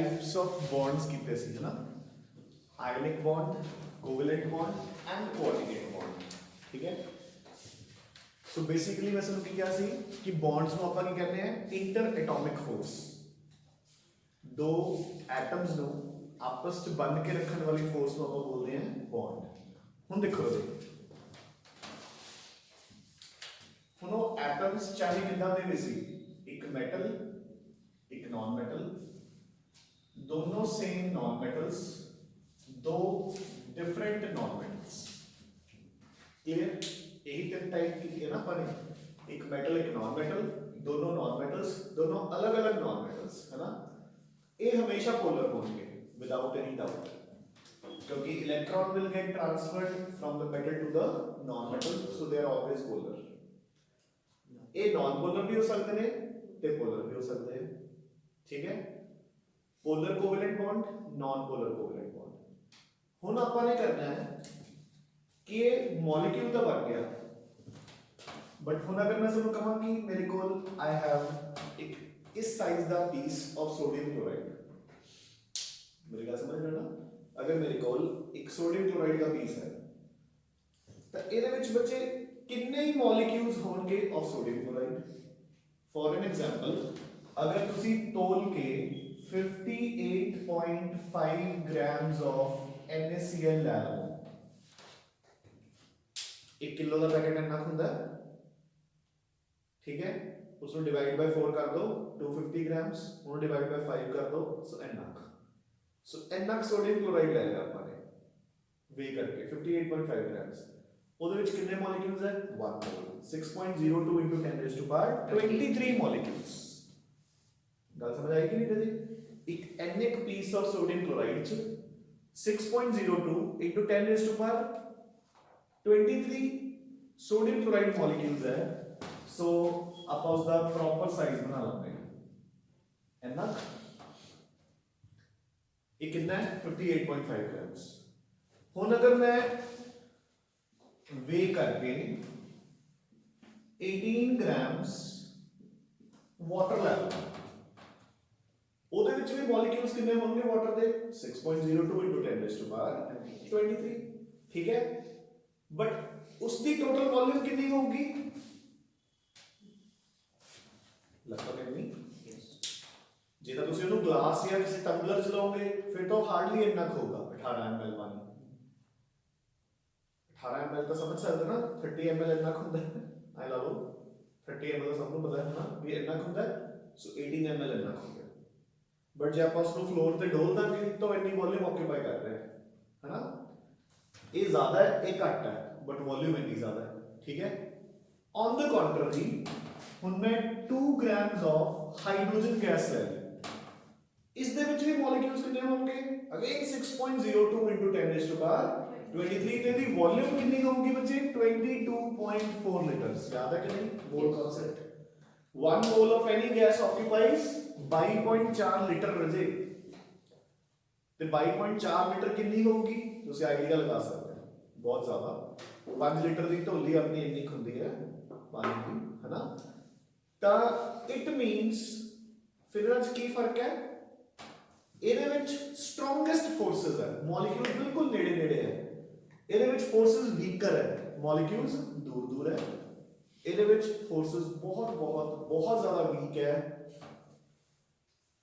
Types of bonds कीते सी है ना, ionic bond, covalent bond and coordinate bond. ठीक है, सो बेसिकली मैं ਤੁਹਾਨੂੰ ਕੀ ਕਿਹਾ ਸੀ ਕਿ ਬੌਂਡਸ ਨੂੰ ਆਪਾਂ ਕੀ ਕਹਿੰਦੇ ਆ, ਇੰਟਰ ਐਟੋਮਿਕ ਫੋਰਸ। ਦੋ ਐਟਮਸ ਨੂੰ ਆਪਸ ਚ ਬੰਨ ਕੇ ਰੱਖਣ ਵਾਲੀ ਫੋਰਸ ਨੂੰ ਆਪਾਂ ਬੋਲਦੇ ਆ ਬੌਂਡ। ਹੁਣ ਦੇਖੋ ਜੀ, ਹੁਣ ਉਹ ਐਟਮਸ ਚਾਹੇ ਕਿੰਨਾ ਦੇ ਵੀ ਸੀ, ਇੱਕ ਮੈਟਲ ਇੱਕ ਨॉन ਮੈਟਲ, दोनों सेम नॉन मेटल्स, दो डिफरेंट नॉन मेटल्स। क्लियर, यही तीन टाइप की है ना अपन, एक मेटल एक नॉन मेटल, दोनों नॉन मेटल्स, दोनों अलग अलग नॉन मेटल्स है ना। ये हमेशा पोलर होंगे विदाउट एनी डाउट, क्योंकि electron will get transferred from the metal to the non metal, so they are always polar. ये नॉन पोलर भी हो सकते हैं ते पोलर भी हो सकते हैं। ठीक है, polar covalent bond, non polar covalent bond. हुन आपां ने करना है कि ये मॉलिक्यूल तो बन गया, बट हुन अगर मैं तुहानू कहां कि मेरे कोल आई हैव एक इस साइज दा पीस ऑफ सोडियम क्लोराइड, मेरी गल समझ रहे हो ना, अगर मेरे कोल एक सोडियम क्लोराइड का पीस है तो इहदे विच बच्चे कितने ही मॉलिक्यूल्स होंगे of sodium chloride. For an example, अगर तुसी तोल के 58.5 grams of NaCl ਲੈ ਲਓ, 1 किलो ਦਾ ਪੈਕੇਟ ਇੰਨਾ ਹੁੰਦਾ ਹੈ। ठीक है, उसको डिवाइड बाय 4 कर दो, 250 grams, ਉਹਨੂੰ डिवाइड बाय 5 कर दो, सो ਇੰਨਾ सोडियम क्लोराइड ਲੈ ਲਿਆ ਆਪਾਂ ਨੇ ਵੇ करके 58.5 grams। ਉਹਦੇ ਵਿੱਚ ਕਿੰਨੇ ਮੋਲੀਕਿਊਲਸ ਹੈ, 1 mall, 6.02 into 10 raised to power 23 molecules। ਗੱਲ ਸਮਝ ਆਈ ਕਿ ਨਹੀਂ ਜੀ? एक NaC piece of sodium chloride 6.02 into 10 raised to power 23 sodium chloride molecules है। सो आप उसका प्रॉपर साइज बना लेते हैं ना, ये कितना है 58.5 grams। हुन अगर मैं वे करके 18 grams वाटर ले लूं, ਉਹਦੇ ਵਿੱਚ ਵੀ ਮੋਲੀਕਿਊਲਸ ਕਿੰਨੇ ਹੋਣਗੇ ਵਾਟਰ ਦੇ, 6.02 into 10 raised to power 23। ਠੀਕ ਹੈ, ਬਟ ਉਸ ਦੀ ਟੋਟਲ ਵੋਲਿਊਮ ਕਿੰਨੀ ਹੋਊਗੀ, ਲੱਗਦਾ ਕਿੰਨੀ? ਜੇ ਤਾਂ ਤੁਸੀਂ ਉਹਨੂੰ ਗਲਾਸ ਜਾਂ ਕਿਸੇ ਟੰਬਲਰ ਚ ਲਾਓਗੇ ਫਿਰ ਤਾਂ ਹਾਰਡਲੀ ਇੰਨਾ ਹੋਊਗਾ 18 ml ਪਾਣੀ। 18 ml ਤਾਂ ਸਮਝ ਸਕਦੇ ਨਾ, 30 ml ਇੰਨਾ ਹੁੰਦਾ ਹੈ, ਆਈ ਲਾ ਲਓ 30 ml ਦਾ ਸਭ ਨੂੰ ਪਤਾ ਹੈ ਨਾ ਵੀ ਇੰਨਾ ਹੁੰਦਾ ਹੈ, ਸੋ 18 ml ਇੰਨਾ ਹੁੰਦਾ। बट जो आप उसको फ्लोर पे डोल देंगे तो इतनी वॉल्यूम ऑक्यूपाई कर रहे हैं है ना, ये ज्यादा है ये घट है, बट वॉल्यूम इतनी ज्यादा है। ठीक है, ऑन द कॉन्ट्ररी हुन मैं 2 grams ऑफ हाइड्रोजन गैस ले ली, इस दे विच भी मॉलिक्यूल्स कितने होंगे, again 6.02 into 10 raised to power 23 ते दी वॉल्यूम कितनी होगी बच्चे, 22.4 लीटर्स। याद है कि नहीं mole concept? 1 mole of any gas occupies 22.4 litre रजे, ਤੇ 22.4 ਲੀਟਰ ਕਿੰਨੀ ਹੋਊਗੀ ਤੁਸੀਂ ਆਈਡੀਆ ਲਗਾ ਸਕਦੇ ਹੋ, ਬਹੁਤ ਜ਼ਿਆਦਾ। 5 ਲੀਟਰ ਦੀ ਢੋਲੀ ਆਪਣੀ ਇੰਨੀ ਹੁੰਦੀ ਹੈ ਪਾਣੀ ਦੀ, ਹੈ ਨਾ। ਤਾਂ ਇਟ ਮੀਨਸ ਫਿਰ ਇਹਦੇ ਵਿੱਚ ਕੀ ਫਰਕ ਹੈ, ਇਹਦੇ ਵਿੱਚ ਸਟਰੋਂਗੈਸਟ ਫੋਰਸਸ ਹੈ, ਮੋਲੀਕਿਊਲ ਬਿਲਕੁਲ ਨੇੜੇ ਨੇੜੇ ਹੈ, ਇਹਦੇ ਵਿੱਚ ਫੋਰਸਸ ਵੀਕਰ ਹੈ, ਮੋਲੀਕਿਊਲਸ ਦੂਰ ਦੂਰ ਹੈ। ਇਹਦੇ ਵਿੱਚ ਫੋਰਸਸ ਬਹੁਤ ਬਹੁਤ ਬਹੁਤ ਜ਼ਿਆਦਾ ਵੀਕ ਹੈ।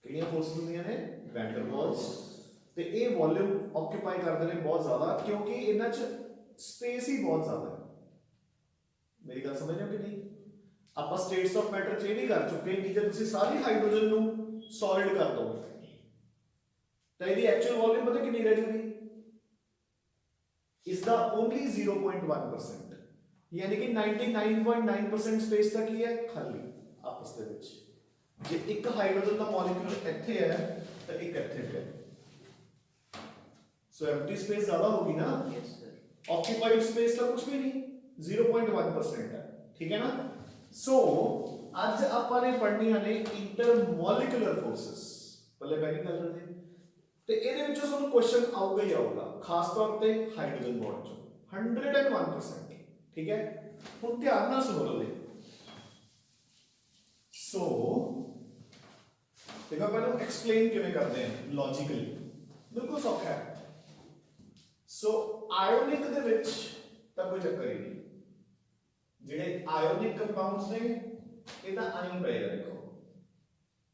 ਕਿਹੜੀਆਂ ਫੋਰਸਸ ਹੁੰਦੀਆਂ ਨੇ, ਵੈਨ ਡਰ ਵਾल्स, ਤੇ ਇਹ ਵੋਲਿਊਮ ਆਕਿਊਪਾਈ ਕਰਦੇ ਨੇ ਬਹੁਤ ਜ਼ਿਆਦਾ, ਕਿਉਂਕਿ ਇਹਨਾਂ 'ਚ ਸਪੇਸ ਹੀ ਬਹੁਤ ਜ਼ਿਆਦਾ ਹੈ। ਮੇਰੀ ਗੱਲ ਸਮਝ ਰਹੇ ਹੋ ਕਿ ਨਹੀਂ? ਆਪਾਂ ਸਟੇਟਸ ਆਫ ਮੈਟਰ 'ਚ ਇਹ ਵੀ ਕਰ ਚੁੱਕੇ ਕਿ ਜੇ ਤੁਸੀਂ ਸਾਰੀ ਹਾਈਡਰੋਜਨ ਨੂੰ ਸੋਲਿਡ ਕਰ ਦੋਗੇ ਤਾਂ ਇਹਦੀ ਐਕਚੁਅਲ ਵੋਲਿਊਮ ਪਤਾ ਕਿੰਨੀ ਰਹਿ ਜੂਗੀ, ਇਸ ਦਾ ਓਨਲੀ 0.1%, यानी कि 99.9% स्पेस तक ही है खाली आपस ਦੇ ਵਿੱਚ। ਜੇ ਇੱਕ ਹਾਈਡਰੋਜਨ ਦਾ ਮੋਲੀਕਿਊਲ ਇੱਥੇ ਹੈ ਤਾਂ ਇੱਕ ਇੱਥੇ ਹੈ, ਸੋ ਐਮਪਟੀ ਸਪੇਸ ਜ਼ਿਆਦਾ ਹੋਗੀ ਨਾ। Yes sir. ऑक्यूपाइड स्पेस ਤਾਂ ਕੁਝ ਵੀ ਨਹੀਂ, 0.1% ਹੈ। ਠੀਕ ਹੈ ਨਾ। ਸੋ ਅੱਜ ਆਪਾਂ ਨੇ ਪੜ੍ਹਨੀਆਂ ਨੇ ਇੰਟਰਮੋਲੀਕੂਲਰ ਫੋਰਸਸ, ਪੱਲੇ ਪਹਿਲੀ ਗੱਲ ਕਰਦੇ ਤੇ ਇਹਦੇ ਵਿੱਚੋਂ ਸਾਨੂੰ ਕੁਐਸਚਨ ਆਊਗਾ ਹੀ ਆਊਗਾ, ਖਾਸ ਤੌਰ ਤੇ ਹਾਈਡਰੋਜਨ ਬੌਂਡ ਚੋਂ 101%। ठीक है, हम ध्यान ना सुनो ले। सो देखो अपन एक्सप्लेन किवें करते हैं लॉजिकली, बिल्कुल सौखा है। सो आयोनिक दे विच तां कोई चक्कर ही नहीं, ਜਿਹੜੇ ਆਇਓਨਿਕ ਕੰਪਾਊਂਡਸ ਨੇ ਇਹਦਾ ਆਇਨ ਪਏਗਾ। ਦੇਖੋ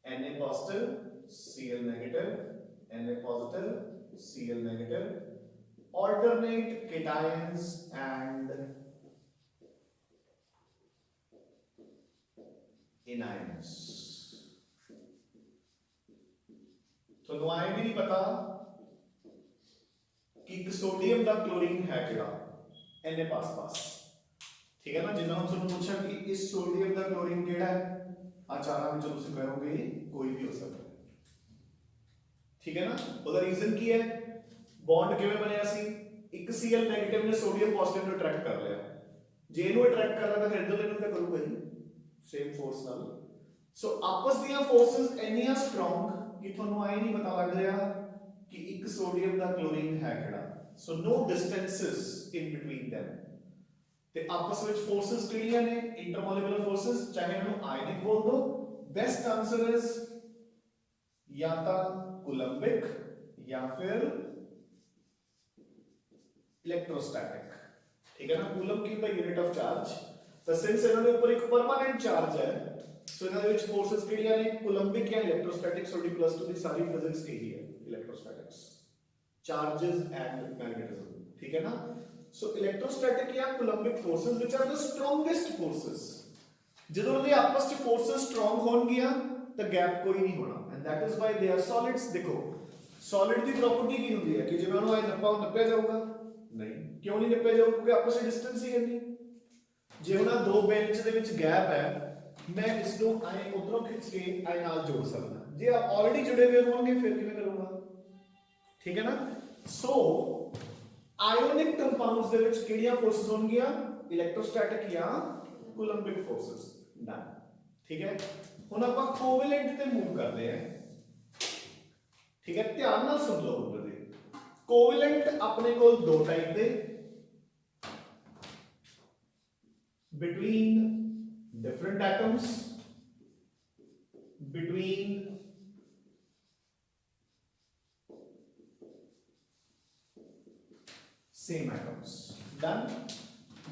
Na positive Cl negative, Na positive Cl negative, alternate cations and anions। ਤੁਹਾਨੂੰ ਆਏ ਵੀ ਨਹੀਂ ਪਤਾ ਕਿ ਇੱਕ ਸੋਡੀਅਮ ਦਾ ਕਲੋਰੀਨ ਹੈ ਕਿਹੜਾ Na ਪਾਸ ਪਾਸ, ठीक है ना। जिन्ना हम ਤੁਹਾਨੂੰ ਪੁੱਛਿਆ ਕਿ ਇਸ ਸੋਡੀਅਮ ਦਾ ਕਲੋਰੀਨ ਕਿਹੜਾ ਹੈ, ਆ ਚਾਰਾਂ ਵਿੱਚੋਂ ਤੁਸੀਂ ਕਹੋਗੇ ਕੋਈ ਵੀ ਹੋ ਸਕਦਾ ਹੈ, ਠੀਕ ਹੈ ਨਾ। ਉਹਦਾ ਰੀਜ਼ਨ ਕੀ ਹੈ, ਬੌਂਡ ਕਿਵੇਂ ਬਣਿਆ ਸੀ, ਇੱਕ Cl ਨੈਗੇਟਿਵ ਨੇ ਸੋਡੀਅਮ ਪੋਜ਼ਿਟਿਵ ਨੂੰ ਅਟਰੈਕਟ ਕਰ ਲਿਆ, ਜੇ ਇਹਨੂੰ ਅਟਰੈਕਟ ਕਰ ਲਿਆ ਤਾਂ ਫਿਰ ਇਧਰਲੇ ਨੂੰ ਤਾਂ ਕਰੂਗਾ ਹੀ ਸੇਮ ਫੋਰਸ ਨਾਲ। ਸੋ ਆਪਸ ਦੀਆਂ ਫੋਰਸਸ ਇੰਨੀਆਂ ਸਟਰੋਂਗ ਕਿ ਤੁਹਾਨੂੰ ਆਈ ਨਹੀਂ ਪਤਾ ਲੱਗ ਰਿਹਾ ਕਿ ਇੱਕ ਸੋਡੀਅਮ ਦਾ ਕਲੋਰੀਨ ਹੈ ਕਿਹੜਾ। ਸੋ ਨੋ ਡਿਸਟੈਂਸਸ ਇਨ ਬਿਟਵੀਨ them, ਤੇ ਆਪਸ ਵਿੱਚ ਫੋਰਸਸ ਕਿਹੜੀਆਂ ਨੇ, ਇੰਟਰਮੋਲੀਕੂਲਰ ਫੋਰਸਸ, ਚਾਹੇ ਇਹਨੂੰ ਆਇਨਿਕ ਬੋਲ ਦੋ। ਬੈਸਟ ਆਨਸਰ ਇਜ਼ ਜਾਂ ਤਾਂ ਕੂਲੰਬਿਕ ਜਾਂ ਫਿਰ ਇਲੈਕਟ੍ਰੋਸਟੈਟਿਕ, ਠੀਕ ਹੈ ਨਾ। ਕੂਲੰਬ ਕੀ ਹੁੰਦਾ, ਯੂਨਿਟ ਆਫ ਚਾਰਜ, ਤਾਂ ਸਿੰਸ ਇਹਨਾਂ ਦੇ ਉੱਪਰ ਇੱਕ ਪਰਮਾਨੈਂਟ ਚਾਰਜ ਹੈ, ਸੋ ਇਹਨਾਂ ਦੇ ਵਿੱਚ ਫੋਰਸਸ ਕਿਹੜੀਆਂ ਨੇ, ਕੂਲੰਬਿਕ ਜਾਂ ਇਲੈਕਟ੍ਰੋਸਟੈਟਿਕ। ਤੁਹਾਡੀ +2 ਦੀ ਸਾਰੀ ਫਿਜ਼ਿਕਸ ਇਹੀ ਹੈ, ਇਲੈਕਟ੍ਰੋਸਟੈਟਿਕਸ, ਚਾਰजेस ਐਂਡ ਮੈਗਨੇਟਿਜ਼ਮ, ਠੀਕ ਹੈ ਨਾ। So electrostatic या coulombic forces which are the strongest forces, ਜਦੋਂ ਉਹਦੇ ਆਪਸ ਚ forces strong ਹੋਣਗੀਆਂ ਤਾਂ ਗੈਪ ਕੋਈ ਨਹੀਂ ਹੋਣਾ, and that is why they are solids। ਦੇਖੋ solid ਦੀ ਪ੍ਰੋਪਰਟੀ ਕੀ ਹੁੰਦੀ ਹੈ ਕਿ ਜਿਵੇਂ ਉਹਨੂੰ ਐ ਨੱਪਿਆ ਜਾਊਗਾ, ਨਹੀਂ, ਕਿਉਂ ਨਹੀਂ ਨੱਪਿਆ ਜਾਊਗਾ, ਕਿਉਂਕਿ ਆਪਸ ਵਿੱਚ ਡਿਸਟੈਂਸ ਹੀ ਇੰਨੀ। ਜੇ ਉਹਨਾਂ ਦੋ ਬੈਂਚ ਦੇ ਵਿੱਚ ਗੈਪ ਹੈ, ਮੈਂ ਇਸ ਨੂੰ ਐ ਉਧਰੋਂ ਖਿੱਚ ਕੇ ਐ ਨਾਲ ਜੋੜ ਸਕਦਾ, ਜੇ ਆਪ ਆਲਰੇਡੀ ਜੁੜੇ ਹੋਏ ਹੋਣਗੇ ਫਿਰ ਕਿਵੇਂ ਕਰੂੰਗਾ, ਠੀਕ ਹੈ ਨਾ। ਸੋ ਆਇਓਨਿਕ ਕੰਪਾਊਂਡਸ ਦੇ ਵਿੱਚ ਕਿਹੜੀਆਂ ਫੋਰਸਸ ਹੋਣਗੀਆਂ, ਇਲੈਕਟ੍ਰੋਸਟੈਟਿਕ ਜਾਂ ਕੂਲੰਬਿਕ ਫੋਰਸਸ ਨਾ, ਠੀਕ ਹੈ। ਹੁਣ ਆਪਾਂ ਕੋਵੈਲੈਂਟ ਤੇ ਮੂਵ ਕਰਦੇ ਹਾਂ, ਠੀਕ ਹੈ। ਧਿਆਨ ਨਾਲ ਸੁਣ ਲਓ ਬ੍ਰਦੇ, ਕੋਵੈਲੈਂਟ ਆਪਣੇ ਕੋਲ ਦੋ ਟਾਈਪ ਦੇ, between different atoms, between same atoms, done।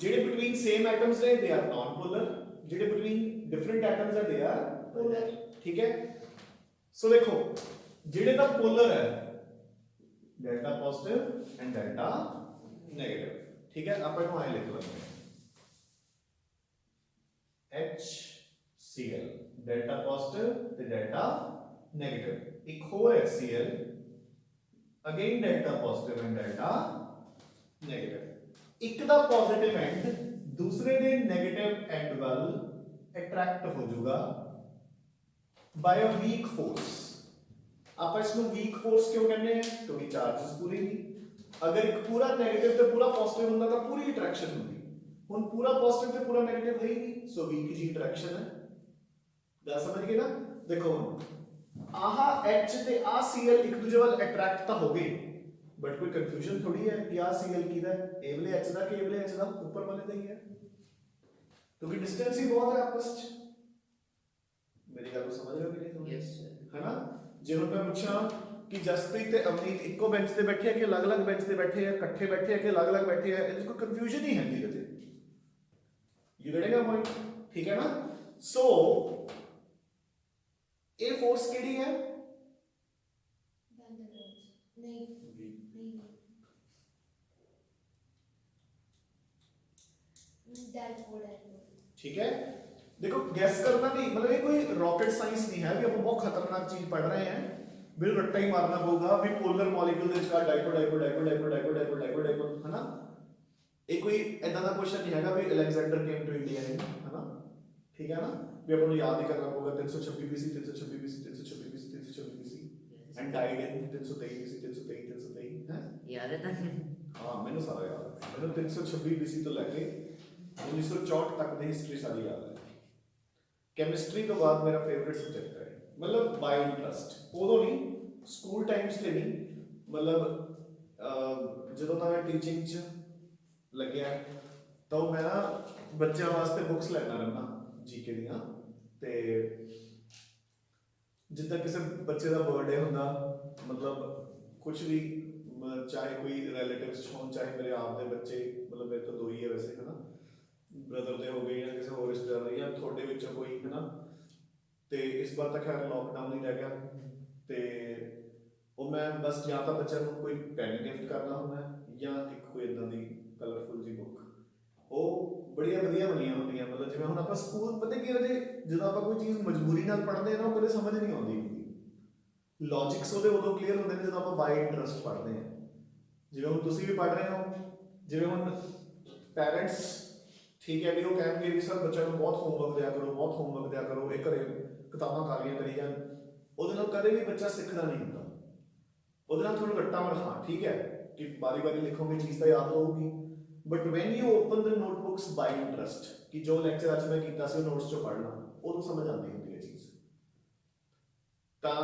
ਜਿਹੜੇ between same atoms ਨੇ they are non polar, ਜਿਹੜੇ between different atoms ਹੈ they are polar, ਠੀਕ ਹੈ। ਸੋ ਦੇਖੋ ਜਿਹੜੇ ਤਾਂ polar ਹੈ delta positive and delta negative, ਠੀਕ ਹੈ। ਆਪਾਂ ਇਹਨੂੰ ਐ ਲਿਖ ਲੈਂਦੇ ਹਾਂ HCl, delta positive ਤੇ delta negative। ਇੱਕ ਹੋਰ HCl, again delta positive and delta negative, ਇੱਕ ਦਾ ਪੋਜ਼ਿਟਿਵ ਐਂਡ ਦੂਸਰੇ ਦੇ ਨੈਗੇਟਿਵ ਐਂਡ ਵੱਲ ਅਟਰੈਕਟ ਹੋ ਜਾਊਗਾ ਬਾਈ ਅ ਵੀਕ ਫੋਰਸ। ਆਪਾਂ ਇਸ ਨੂੰ ਵੀਕ ਫੋਰਸ ਕਿਉਂ ਕਹਿੰਦੇ ਆ, ਕਿਉਂਕਿ ਚਾਰजेस ਪੂਰੀ ਨਹੀਂ। ਅਗਰ ਇੱਕ ਪੂਰਾ ਨੈਗੇਟਿਵ ਤੇ ਪੂਰਾ ਪੋਜ਼ਿਟਿਵ ਹੁੰਦਾ ਤਾਂ ਪੂਰੀ ਅਟਰੈਕਸ਼ਨ ਹੁੰਦੀ, ਹੁਣ ਪੂਰਾ ਪੋਜ਼ਿਟਿਵ ਤੇ ਪੂਰਾ ਨੈਗੇਟਿਵ ਹੈ ਹੀ ਨਹੀਂ, ਸੋ ਵੀਕ ਜੀ ਅਟਰੈਕਸ਼ਨ ਹੈ। ਗੱਲ ਸਮਝ ਗਏ ਨਾ। ਦੇਖੋ ਆਹ H ਤੇ ਆਹ Cl ਇੱਕ ਦੂਜੇ ਵੱਲ ਅਟਰੈਕਟ ਤਾਂ ਹੋ ਗਏ, बट कोई कंफ्यूजन थोड़ी है कि आ Cl किदा है, ए वाले H दा कि ए वाले H दा, ऊपर वाले दा ही है, क्योंकि डिस्टेंस ही बहुत है आपस में। मेरी गल को समझ रहे हो कि नहीं? यस है ना। जे हुन मैं पूछा कि जसप्रीत ते अवनीत इक्को बेंच ते बैठे हैं कि अलग-अलग बेंच ते बैठे हैं, इकट्ठे बैठे हैं कि अलग-अलग बैठे हैं, इसमें कोई कंफ्यूजन ही है नहीं कदे। यू गेटिंग माय पॉइंट, ठीक है ना। सो ए फोर्स केड़ी है, नहीं ठीक है। देखो गैस करना भी मतलब ये कोई रॉकेट साइंस नहीं है भी हम बहुत खतरनाक चीज पढ़ रहे हैं, बिल रट्टा ही मारना होगा भी पोलर मॉलिक्यूल ਦੇ ਵਿਚਕਾਰ ਡਾਈਪੋਲ ਡਾਈਪੋਲ ਡਾਈਪੋਲ ਡਾਈਪੋਲ ਡਾਈਪੋਲ ਡਾਈਪੋਲ ਡਾਈਪੋਲ ਡਾਈਪੋਲ है ना। ਇਹ ਕੋਈ ਇਦਾਂ ਦਾ ਕੁਐਸਚਨ ਨਹੀਂ ਹੈਗਾ ਵੀ ਅਲੈਗਜ਼ੈਂਡਰ ਕੇਮ ਟੂ ਇੰਡੀਆ ਹੈ ना, ठीक है ना। भी अपन याद ही करना होगा 326 BC 326 BC 326 BC 326 BC and died in 323 BC 323 323 है, याद है ना। हां मैंने सारा याद है, मैंने 326 BC ਤੋਂ ਲੈ ਕੇ 1964 तक ਦੀ ਹਿਸਟਰੀ ਸਾਰੀ ਯਾਦ ਹੈ। ਕੈਮਿਸਟਰੀ ਤੋਂ ਬਾਅਦ ਮੇਰਾ ਫੇਵਰਿਟ ਸਬਜੈਕਟ ਹੈ, ਮਤਲਬ ਬਾਈ ਇੰਟਰਸਟ, ਉਦੋਂ ਨਹੀਂ ਸਕੂਲ ਟਾਈਮਸ ਤੇ ਨਹੀਂ, ਮਤਲਬ ਜਦੋਂ ਤਾਂ ਮੈਂ ਟੀਚਿੰਗ 'ਚ ਲੱਗਿਆ ਤਾਂ ਮੈਂ ਨਾ ਬੱਚਿਆਂ ਵਾਸਤੇ ਬੁੱਕਸ ਲੈਣਾ ਰਹਿੰਦਾ ਜੀਕੇ ਦੀਆਂ, ਤੇ ਜਿੱਦਾਂ ਕਿਸੇ ਬੱਚੇ ਦਾ ਬਰਥਡੇ ਹੁੰਦਾ, ਮਤਲਬ ਕੁਝ ਵੀ ਚਾਹੇ ਕੋਈ ਰਿਲੇਟਿਵਸ ਹੋਣ, ਚਾਹੇ ਮੇਰੇ ਆਪ ਦੇ ਬੱਚੇ, ਮਤਲਬ ਮੇਰੇ ਤਾਂ ਦੋ ਹੀ ਹੈ ਵੈਸੇ, ਹੈ ਨਾ, ਬ੍ਰਦਰ ਦੇ ਹੋ ਗਏ ਜਾਂ ਕਿਸੇ ਹੋਰ ਰਿਸ਼ਤੇਦਾਰ ਦੇ, ਜਾਂ ਤੁਹਾਡੇ ਵਿੱਚੋਂ ਕੋਈ, ਹੈ ਨਾ। ਤੇ ਇਸ ਵਾਰ ਤਾਂ ਖੈਰ ਲੋਕਡਾਊਨ ਹੀ ਰਹਿ ਗਿਆ, ਤੇ ਉਹ ਮੈਂ ਬਸ ਜਾਂ ਤਾਂ ਬੱਚਿਆਂ ਨੂੰ ਕੋਈ ਪੈਨ ਗਿਫਟ ਕਰਨਾ ਹੁੰਦਾ, ਜਾਂ ਇੱਕ ਕੋਈ ਇਦਾਂ ਦੀ ਕਲਰਫੁਲ ਜੀ ਬੁੱਕ। ਉਹ ਬੜੀਆਂ ਵਧੀਆ ਬਣੀਆਂ ਹੁੰਦੀਆਂ, ਮਤਲਬ ਜਿਵੇਂ ਹੁਣ ਆਪਾਂ ਸਕੂਲ, ਪਤਾ ਕੀ ਹੈ, ਜਦੋਂ ਆਪਾਂ ਕੋਈ ਚੀਜ਼ ਮਜਬੂਰੀ ਨਾਲ ਪੜ੍ਹਦੇ ਹਾਂ ਨਾ, ਉਹ ਕਦੇ ਸਮਝ ਨਹੀਂ ਆਉਂਦੀ ਹੁੰਦੀ। ਲੌਜਿਕਸ ਉਹਦੇ ਉਦੋਂ ਕਲੀਅਰ ਹੁੰਦੇ ਨੇ ਜਦੋਂ ਆਪਾਂ ਬਾਈ ਇੰਟਰਸਟ ਪੜ੍ਹਦੇ ਹਾਂ। ਜਿਵੇਂ ਹੁਣ ਤੁਸੀਂ ਵੀ ਪੜ੍ਹ ਰਹੇ ਹੋ, ਜਿਵੇਂ ਹੁਣ ਪੈਰੈਂਟਸ, ਠੀਕ ਹੈ ਵੀ, ਉਹ ਕਹਿਣਗੇ ਵੀ ਸਰ ਬੱਚਿਆਂ ਨੂੰ ਬਹੁਤ ਹੋਮਵਰਕ ਦਿਆ ਕਰੋ, ਬਹੁਤ ਹੋਮਵਰਕ ਦਿਆ ਕਰੋ, ਇਹ ਘਰੇ ਕਿਤਾਬਾਂ ਕਾਲੀਆਂ ਕਰੀ ਜਾਣ। ਉਹਦੇ ਨਾਲ ਕਦੇ ਵੀ ਬੱਚਾ ਸਿੱਖਦਾ ਨਹੀਂ ਹੁੰਦਾ। ਉਹਦੇ ਨਾਲ ਤੁਹਾਨੂੰ ਰੱਟਾ ਮਾਰ, ਹਾਂ ਠੀਕ ਹੈ ਕਿ ਬਾਰੀ-ਬਾਰੀ ਲਿਖੋਗੇ ਚੀਜ਼ ਤਾਂ ਯਾਦ ਹੋਊਗੀ, but when you open the notebooks by interest, ਕਿ ਜੋ ਲੈਕਚਰ ਅੱਜ ਮੈਂ ਕੀਤਾ ਸੀ ਉਹ ਨੋਟਸ ਚੋਂ ਪੜ੍ਹਨਾ, ਉਦੋਂ ਸਮਝ ਆਉਂਦੀ ਹੁੰਦੀ ਹੈ ਚੀਜ਼। ਤਾਂ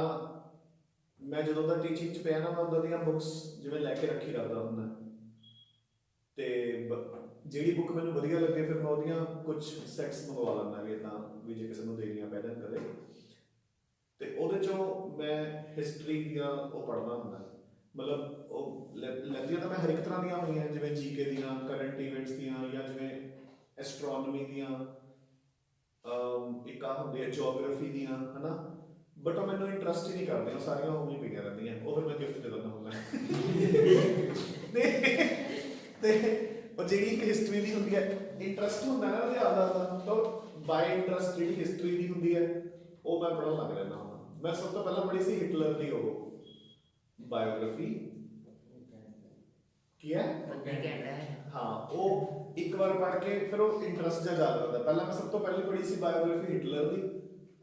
ਮੈਂ ਜਦੋਂ ਦਾ ਟੀਚਿੰਗ 'ਚ ਪਿਆ ਨਾ, ਮੈਂ ਉਦੋਂ ਦੀਆਂ ਬੁੱਕਸ ਜਿਵੇਂ ਲੈ ਕੇ ਰੱਖੀ ਰੱਖਦਾ ਹੁੰਦਾ, ਤੇ ਜਿਹੜੀ ਬੁੱਕ ਮੈਨੂੰ ਵਧੀਆ ਲੱਗੇ ਫਿਰ ਮੈਂ ਉਹਦੀਆਂ ਕੁਝ ਸੈਟਸ ਮੰਗਵਾ ਲੈਂਦਾ ਵੀ ਤਾਂ ਵੀ ਜੇ ਕਿਸੇ ਨੂੰ ਦੇਣੀਆਂ ਪੈ ਜਾਣ ਕਦੇ। ਤੇ ਉਹਦੇ ਚੋਂ ਮੈਂ ਹਿਸਟਰੀ ਦੀਆਂ ਉਹ ਪੜ੍ਹਦਾ ਹੁੰਦਾ, ਮਤਲਬ ਉਹ ਲੈਂਦੀਆਂ ਤਾਂ ਮੈਂ ਹਰ ਇੱਕ ਤਰ੍ਹਾਂ ਦੀਆਂ ਹੋਈਆਂ, ਜਿਵੇਂ ਜੀਕੇ ਦੀਆਂ, ਕਰੰਟ ਇਵੈਂਟਸ ਦੀਆਂ, ਜਾਂ ਜਿਵੇਂ ਐਸਟਰੋਨੋਮੀ ਦੀਆਂ, ਇੱਕ ਆ ਹੁੰਦੀ ਹੈ ਜੀਓਗ੍ਰਾਫੀ ਦੀਆਂ, ਹੈ ਨਾ। ਬਟ ਉਹ ਮੈਨੂੰ ਇੰਟਰਸਟ ਹੀ ਨਹੀਂ ਕਰਦੇ, ਉਹ ਸਾਰੀਆਂ ਉਵੇਂ ਹੀ ਪਈਆਂ ਰਹਿੰਦੀਆਂ, ਉਹ ਫਿਰ ਮੈਂ ਗਿਫਟ ਦੇ ਦਿੰਦਾ ਹੁੰਦਾ। ਤੇ ਉਹ ਜਿਹੜੀ ਇੱਕ ਹਿਸਟਰੀ ਦੀ ਹੁੰਦੀ ਹੈ, ਇੰਟਰਸਟ ਹੁੰਦਾ ਨਾ ਉਹਦੇ ਆਦਾ ਦਾ, ਤਾਂ ਬਾਈ ਇੰਟਰਸਟ ਜਿਹੜੀ ਹਿਸਟਰੀ ਦੀ ਹੁੰਦੀ ਹੈ ਉਹ ਮੈਂ ਪੜ੍ਹਨ ਲੱਗ ਰਹਿੰਦਾ ਹੁੰਦਾ। ਮੈਂ ਸਭ ਤੋਂ ਪਹਿਲਾਂ ਪੜ੍ਹੀ ਸੀ ਹਿਟਲਰ ਦੀ ਉਹ ਬਾਇਓਗ੍ਰਾਫੀ, ਕੀ ਹੈ, ਹਾਂ, ਉਹ ਇੱਕ ਵਾਰ ਪੜ੍ਹ ਕੇ ਫਿਰ ਉਹ ਇੰਟਰਸਟ ਜਿਹਾ ਜ਼ਿਆਦਾ ਹੁੰਦਾ। ਪਹਿਲਾਂ ਮੈਂ ਸਭ ਤੋਂ ਪਹਿਲਾਂ ਪੜ੍ਹੀ ਸੀ ਬਾਇਓਗ੍ਰਾਫੀ ਹਿਟਲਰ ਦੀ,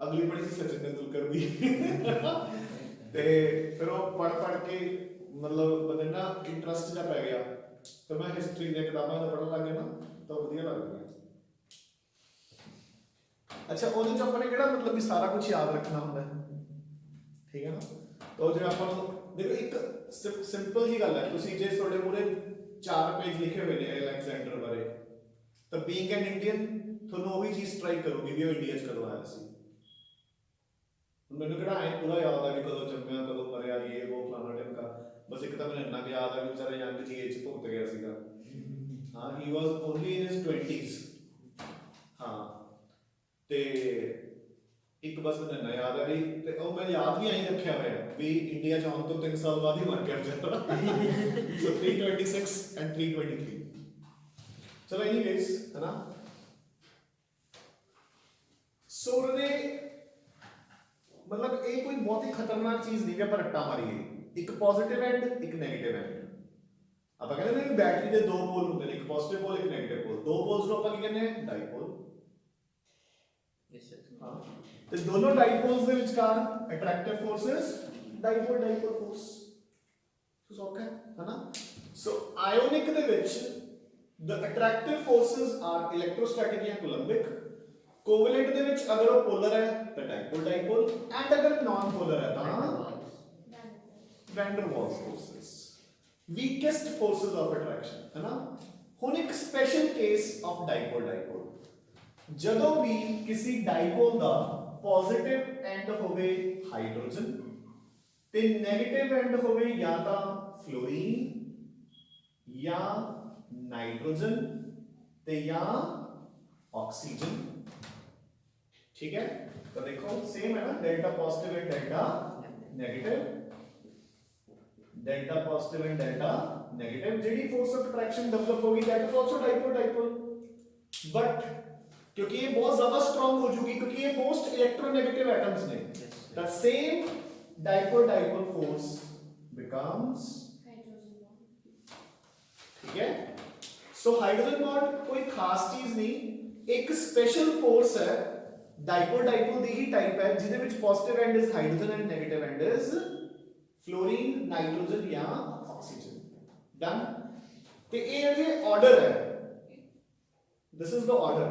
ਅਗਲੀ ਪੜ੍ਹੀ ਸੀ ਸਚਿਨ ਤੇਂਦੁਲਕਰ ਦੀ। ਤੇ ਫਿਰ ਉਹ ਪੜ੍ਹ ਕੇ ਮਤਲਬ ਬੰਦੇ ਨਾ ਇੰਟਰਸਟ ਜਿਹਾ ਪੈ ਗਿਆ, ਫਿਰ ਮੈਂ ਹਿਸਟਰੀ ਦੀਆਂ ਕਿਤਾਬਾਂ ਦਾ ਪੜ੍ਹਨ ਲੱਗ ਗਿਆ ਨਾ, ਤਾਂ ਵਧੀਆ ਲੱਗਦੀਆਂ। ਅੱਛਾ, ਉਹਦੇ 'ਚ ਆਪਾਂ ਨੇ ਕਿਹੜਾ ਮਤਲਬ ਵੀ ਸਾਰਾ ਕੁਝ ਯਾਦ ਰੱਖਣਾ ਹੁੰਦਾ, ਠੀਕ ਹੈ ਨਾ। ਤਾਂ ਜਿਵੇਂ ਆਪਾਂ ਨੂੰ ਦੇਖੋ, ਇੱਕ ਸਿੰਪਲ ਜੀ ਗੱਲ ਹੈ, ਤੁਸੀਂ ਜੇ ਤੁਹਾਡੇ ਮੂਹਰੇ 4 ਪੇਜ ਲਿਖੇ ਹੋਏ ਨੇ ਅਲੈਗਜ਼ੈਂਡਰ ਬਾਰੇ, ਤਾਂ ਬੀਇੰਗ ਐਨ ਇੰਡੀਅਨ ਤੁਹਾਨੂੰ ਉਹੀ ਚੀਜ਼ ਸਟ੍ਰਾਈਕ ਕਰੂਗੀ ਵੀ ਉਹ ਇੰਡੀਆ 'ਚ ਕਦੋਂ ਆਇਆ ਸੀ। ਮੈਨੂੰ ਕਿਹੜਾ ਐ ਪੂਰਾ ਯਾਦ ਆ ਵੀ ਕਦੋਂ ਜੰਮਿਆ, ਕਦੋਂ ਮਰਿਆ, ਇਹ ਉਹ ਫਲਾਣਾ ਢਿਮਕਾ, ਬਸ ਇੱਕ ਤਾਂ ਮੈਨੂੰ ਇੰਨਾ ਕੁ ਯਾਦ ਆ ਵੀ ਵਿਚਾਰਾ ਯੰਗ ਜੀ ਏਜ 'ਚ ਭੁਗਤ ਗਿਆ ਸੀਗਾ। ਹਾਂ, ਹੀ ਵਾਜ਼ ਓਨਲੀ ਇਨ ਹਿਸ 20s। ਹਾਂ, ਤੇ ਇੱਕ ਬਸ ਮੈਨੂੰ ਇੰਨਾ ਯਾਦ ਆ ਵੀ, ਤੇ ਉਹ ਮੈਂ ਯਾਦ ਵੀ ਐਂ ਰੱਖਿਆ ਹੋਇਆ ਵੀ ਇੰਡੀਆ 'ਚ ਆਉਣ ਤੋਂ 3 ਸਾਲ ਬਾਅਦ ਹੀ ਮਰ ਗਿਆ ਵਿਚਾਰਾ। ਸੋ 326 ਐਂਡ 323। ਚਲੋ ਐਨੀਵੇਜ਼, ਹੈ ਨਾ। ਸੋ ਉਹਦੇ ਮਤਲਬ ਇਹ ਕੋਈ ਬਹੁਤ ਹੀ ਖਤਰਨਾਕ ਚੀਜ਼ ਨਹੀਂ ਕਿ ਆਪਾਂ ਰੱਟਾ ਮਾਰੀਏ, ਇੱਕ ਪੋਜ਼ਿਟਿਵ ਐਂਡ ਇੱਕ ਨੈਗੇਟਿਵ ਐਂਡ। ਆਪਾਂ ਕਹਿੰਦੇ ਨੇ ਬੈਟਰੀ ਦੇ 2 ਪੋਲ ਹੁੰਦੇ ਨੇ, ਇੱਕ ਪੋਜ਼ਿਟਿਵ ਪੋਲ, ਇੱਕ ਨੈਗੇਟਿਵ ਪੋਲ। 2 ਪੋਲਸ ਨੂੰ ਆਪਾਂ ਕੀ ਕਹਿੰਦੇ ਆ, ਡਾਈਪੋਲ। ਹਾਂ, ਤੇ ਦੋਨੋਂ ਡਾਈਪੋਲਸ ਦੇ ਵਿਚਕਾਰ ਅਟਰੈਕਟਿਵ ਫੋਰਸਸ, ਡਾਈਪੋਲ ਫੋਰਸ। ਸੋ ਸੌਖਾ ਹੈ ਨਾ। ਸੋ ਆਇਓਨਿਕ ਦੇ ਵਿੱਚ the attractive forces are electrostatic ਜਾਂ coulombic, ਕੋਵੈਲੈਂਟ ਦੇ ਵਿੱਚ ਅਗਰ ਉਹ ਪੋਲਰ ਹੈ ਤਾਂ ਡਾਈਪੋਲ, ਐਂਡ ਅਗਰ ਨਾਨ ਪੋਲਰ ਹੈ ਤਾਂ van der Waals forces, weakest forces of attraction, ਹੈ ਨਾ। ਹੁਣ ਇੱਕ ਸਪੈਸ਼ਲ ਕੇਸ ਆਫ ਡਾਈਪੋਲ, ਜਦੋਂ ਵੀ ਕਿਸੇ ਡਾਈਪੋਲ ਦਾ ਪੋਜ਼ਿਟਿਵ ਐਂਡ ਹੋਵੇ ਹਾਈਡਰੋਜਨ ਤੇ ਨੈਗੇਟਿਵ ਐਂਡ ਹੋਵੇ ਜਾਂ ਤਾਂ ਫਲੋਰੀਨ ਜਾਂ नाइट्रोजन ਤੇ ਜਾਂ ऑक्सीजन, ठीक है। तो देखो सेम है ना, delta positive and delta negative, delta positive and delta negative. जेडी फोर्स ऑफ अट्रैक्शन डेवलप होगी that is also dipole, but क्योंकि ये बहुत ज्यादा स्ट्रांग हो चुकी, क्योंकि ये मोस्ट इलेक्ट्रोनेगेटिव एटम्स ने, the same dipole force becomes hydrogen bond, ठीक है। सो हाइड्रोजन बॉन्ड कोई खास चीज नहीं, एक स्पेशल फोर्स है, डाइपोल दी ही टाइप है, जिदे which positive end is hydrogen and negative end is fluorine, nitrogen या ऑक्सीजन। डन। ते ये जो ऑर्डर है, दिस इज द ऑर्डर।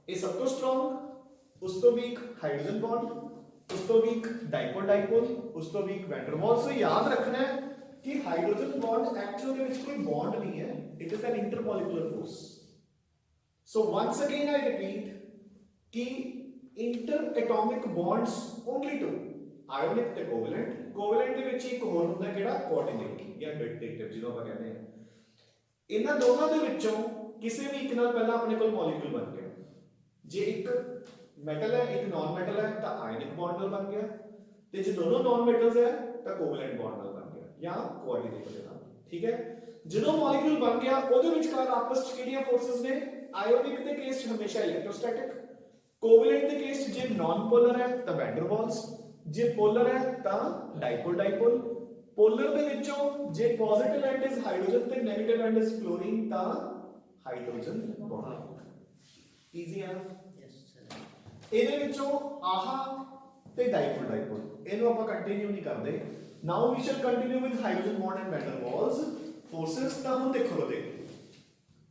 ये सब तो स्ट्रांग, उस तो वीक हाइड्रोजन बॉन्ड, उस तो वीक डाइपोल, उस तो वीक वैन डर वाल्स। सो याद रखना है कि हाइड्रोजन बॉन्ड एक्चुअल में कोई बॉन्ड नहीं है, it is an intermolecular force. So once again I repeat कि inter atomic bonds only 2, ionic ਤੇ ਕੋਵੈਲੈਂਟ। ਕੋਵੈਲੈਂਟ ਦੇ ਵਿੱਚ ਇੱਕ ਹੋਰ ਹੁੰਦਾ ਕਿਹੜਾ, ਕੋਆਰਡੀਨੇਟ ਜਾਂ ਡਿਟੈਕਟਿਵ ਜਿਹਨੂੰ ਆਪਾਂ ਕਹਿੰਦੇ ਆ। ਇਹਨਾਂ ਦੋਨਾਂ ਦੇ ਵਿੱਚੋਂ ਕਿਸੇ ਵੀ ਇੱਕ ਨਾਲ ਪਹਿਲਾਂ ਆਪਣੇ ਕੋਲ ਮੋਲੀਕਿਊਲ ਬਣ ਗਿਆ। ਜੇ ਇੱਕ ਮੈਟਲ ਹੈ ਇੱਕ ਨਾਨ ਮੈਟਲ ਹੈ ਤਾਂ ਆਇਓਨਿਕ ਬੌਂਡ ਨਾਲ ਬਣ ਗਿਆ, ਤੇ ਜੇ ਦੋਨੋਂ ਨਾਨ ਮੈਟਲਸ ਹੈ ਤਾਂ ਕੋਵੈਲੈਂਟ ਬੌਂਡ ਨਾਲ ਬਣ ਗਿਆ ਜਾਂ ਕੋਆਰਡੀਨੇਟ ਦੇ ਨਾਲ। ਠੀਕ ਹੈ, ਜਦੋਂ ਮੋਲੀਕਿਊਲ ਬਣ ਗਿਆ ਉਹਦੇ ਵਿਚਕਾਰ ਆਪਸ ਵਿੱਚ ਕਿਹੜੀਆਂ ਫੋਰਸਸ ਨੇ, ਆਇਓਨਿਕ ਦੇ ਕੇਸ 'ਚ ਹਮੇਸ਼ਾ ਇਲੈਕਟ੍ਰੋਸਟੈਟਿਕ, ਕੋਵੈਲੈਂਟ ਦੇ ਕੇਸ 'ਚ ਜੇ ਨਾਨ ਪੋਲਰ ਹੈ ਤਾਂ ਵੈਨ ਡਰ ਵਾਲਸ, ਜੇ ਪੋਲਰ ਹੈ ਤਾਂ ਡਾਈਪੋਲ ਡਾਈਪੋਲ। ਪੋਲਰ ਦੇ ਵਿੱਚੋਂ ਜੇ ਪੋਜ਼ਿਟਿਵ ਐਂਡ ਇਜ਼ ਹਾਈਡਰੋਜਨ ਤੇ ਨੈਗੇਟਿਵ ਐਂਡ ਇਜ਼ ਫਲੋਰੀਨ ਤਾਂ ਹਾਈਡਰੋਜਨ ਬੌਂਡ। ਈਜ਼ੀ ਹੈ। ਇਹਦੇ ਵਿੱਚੋਂ ਆਹਾ ਤੇ ਡਾਈਪੋਲ ਡਾਈਪੋਲ, ਇਹਨੂੰ ਆਪਾਂ ਕੰਟੀਨਿਊ ਨਹੀਂ ਕਰਦੇ। Now we shall continue with hydrogen bond and van der Waals forces. ਤਾਂ ਹੁਣ ਦੇਖੋ ਬਤੇ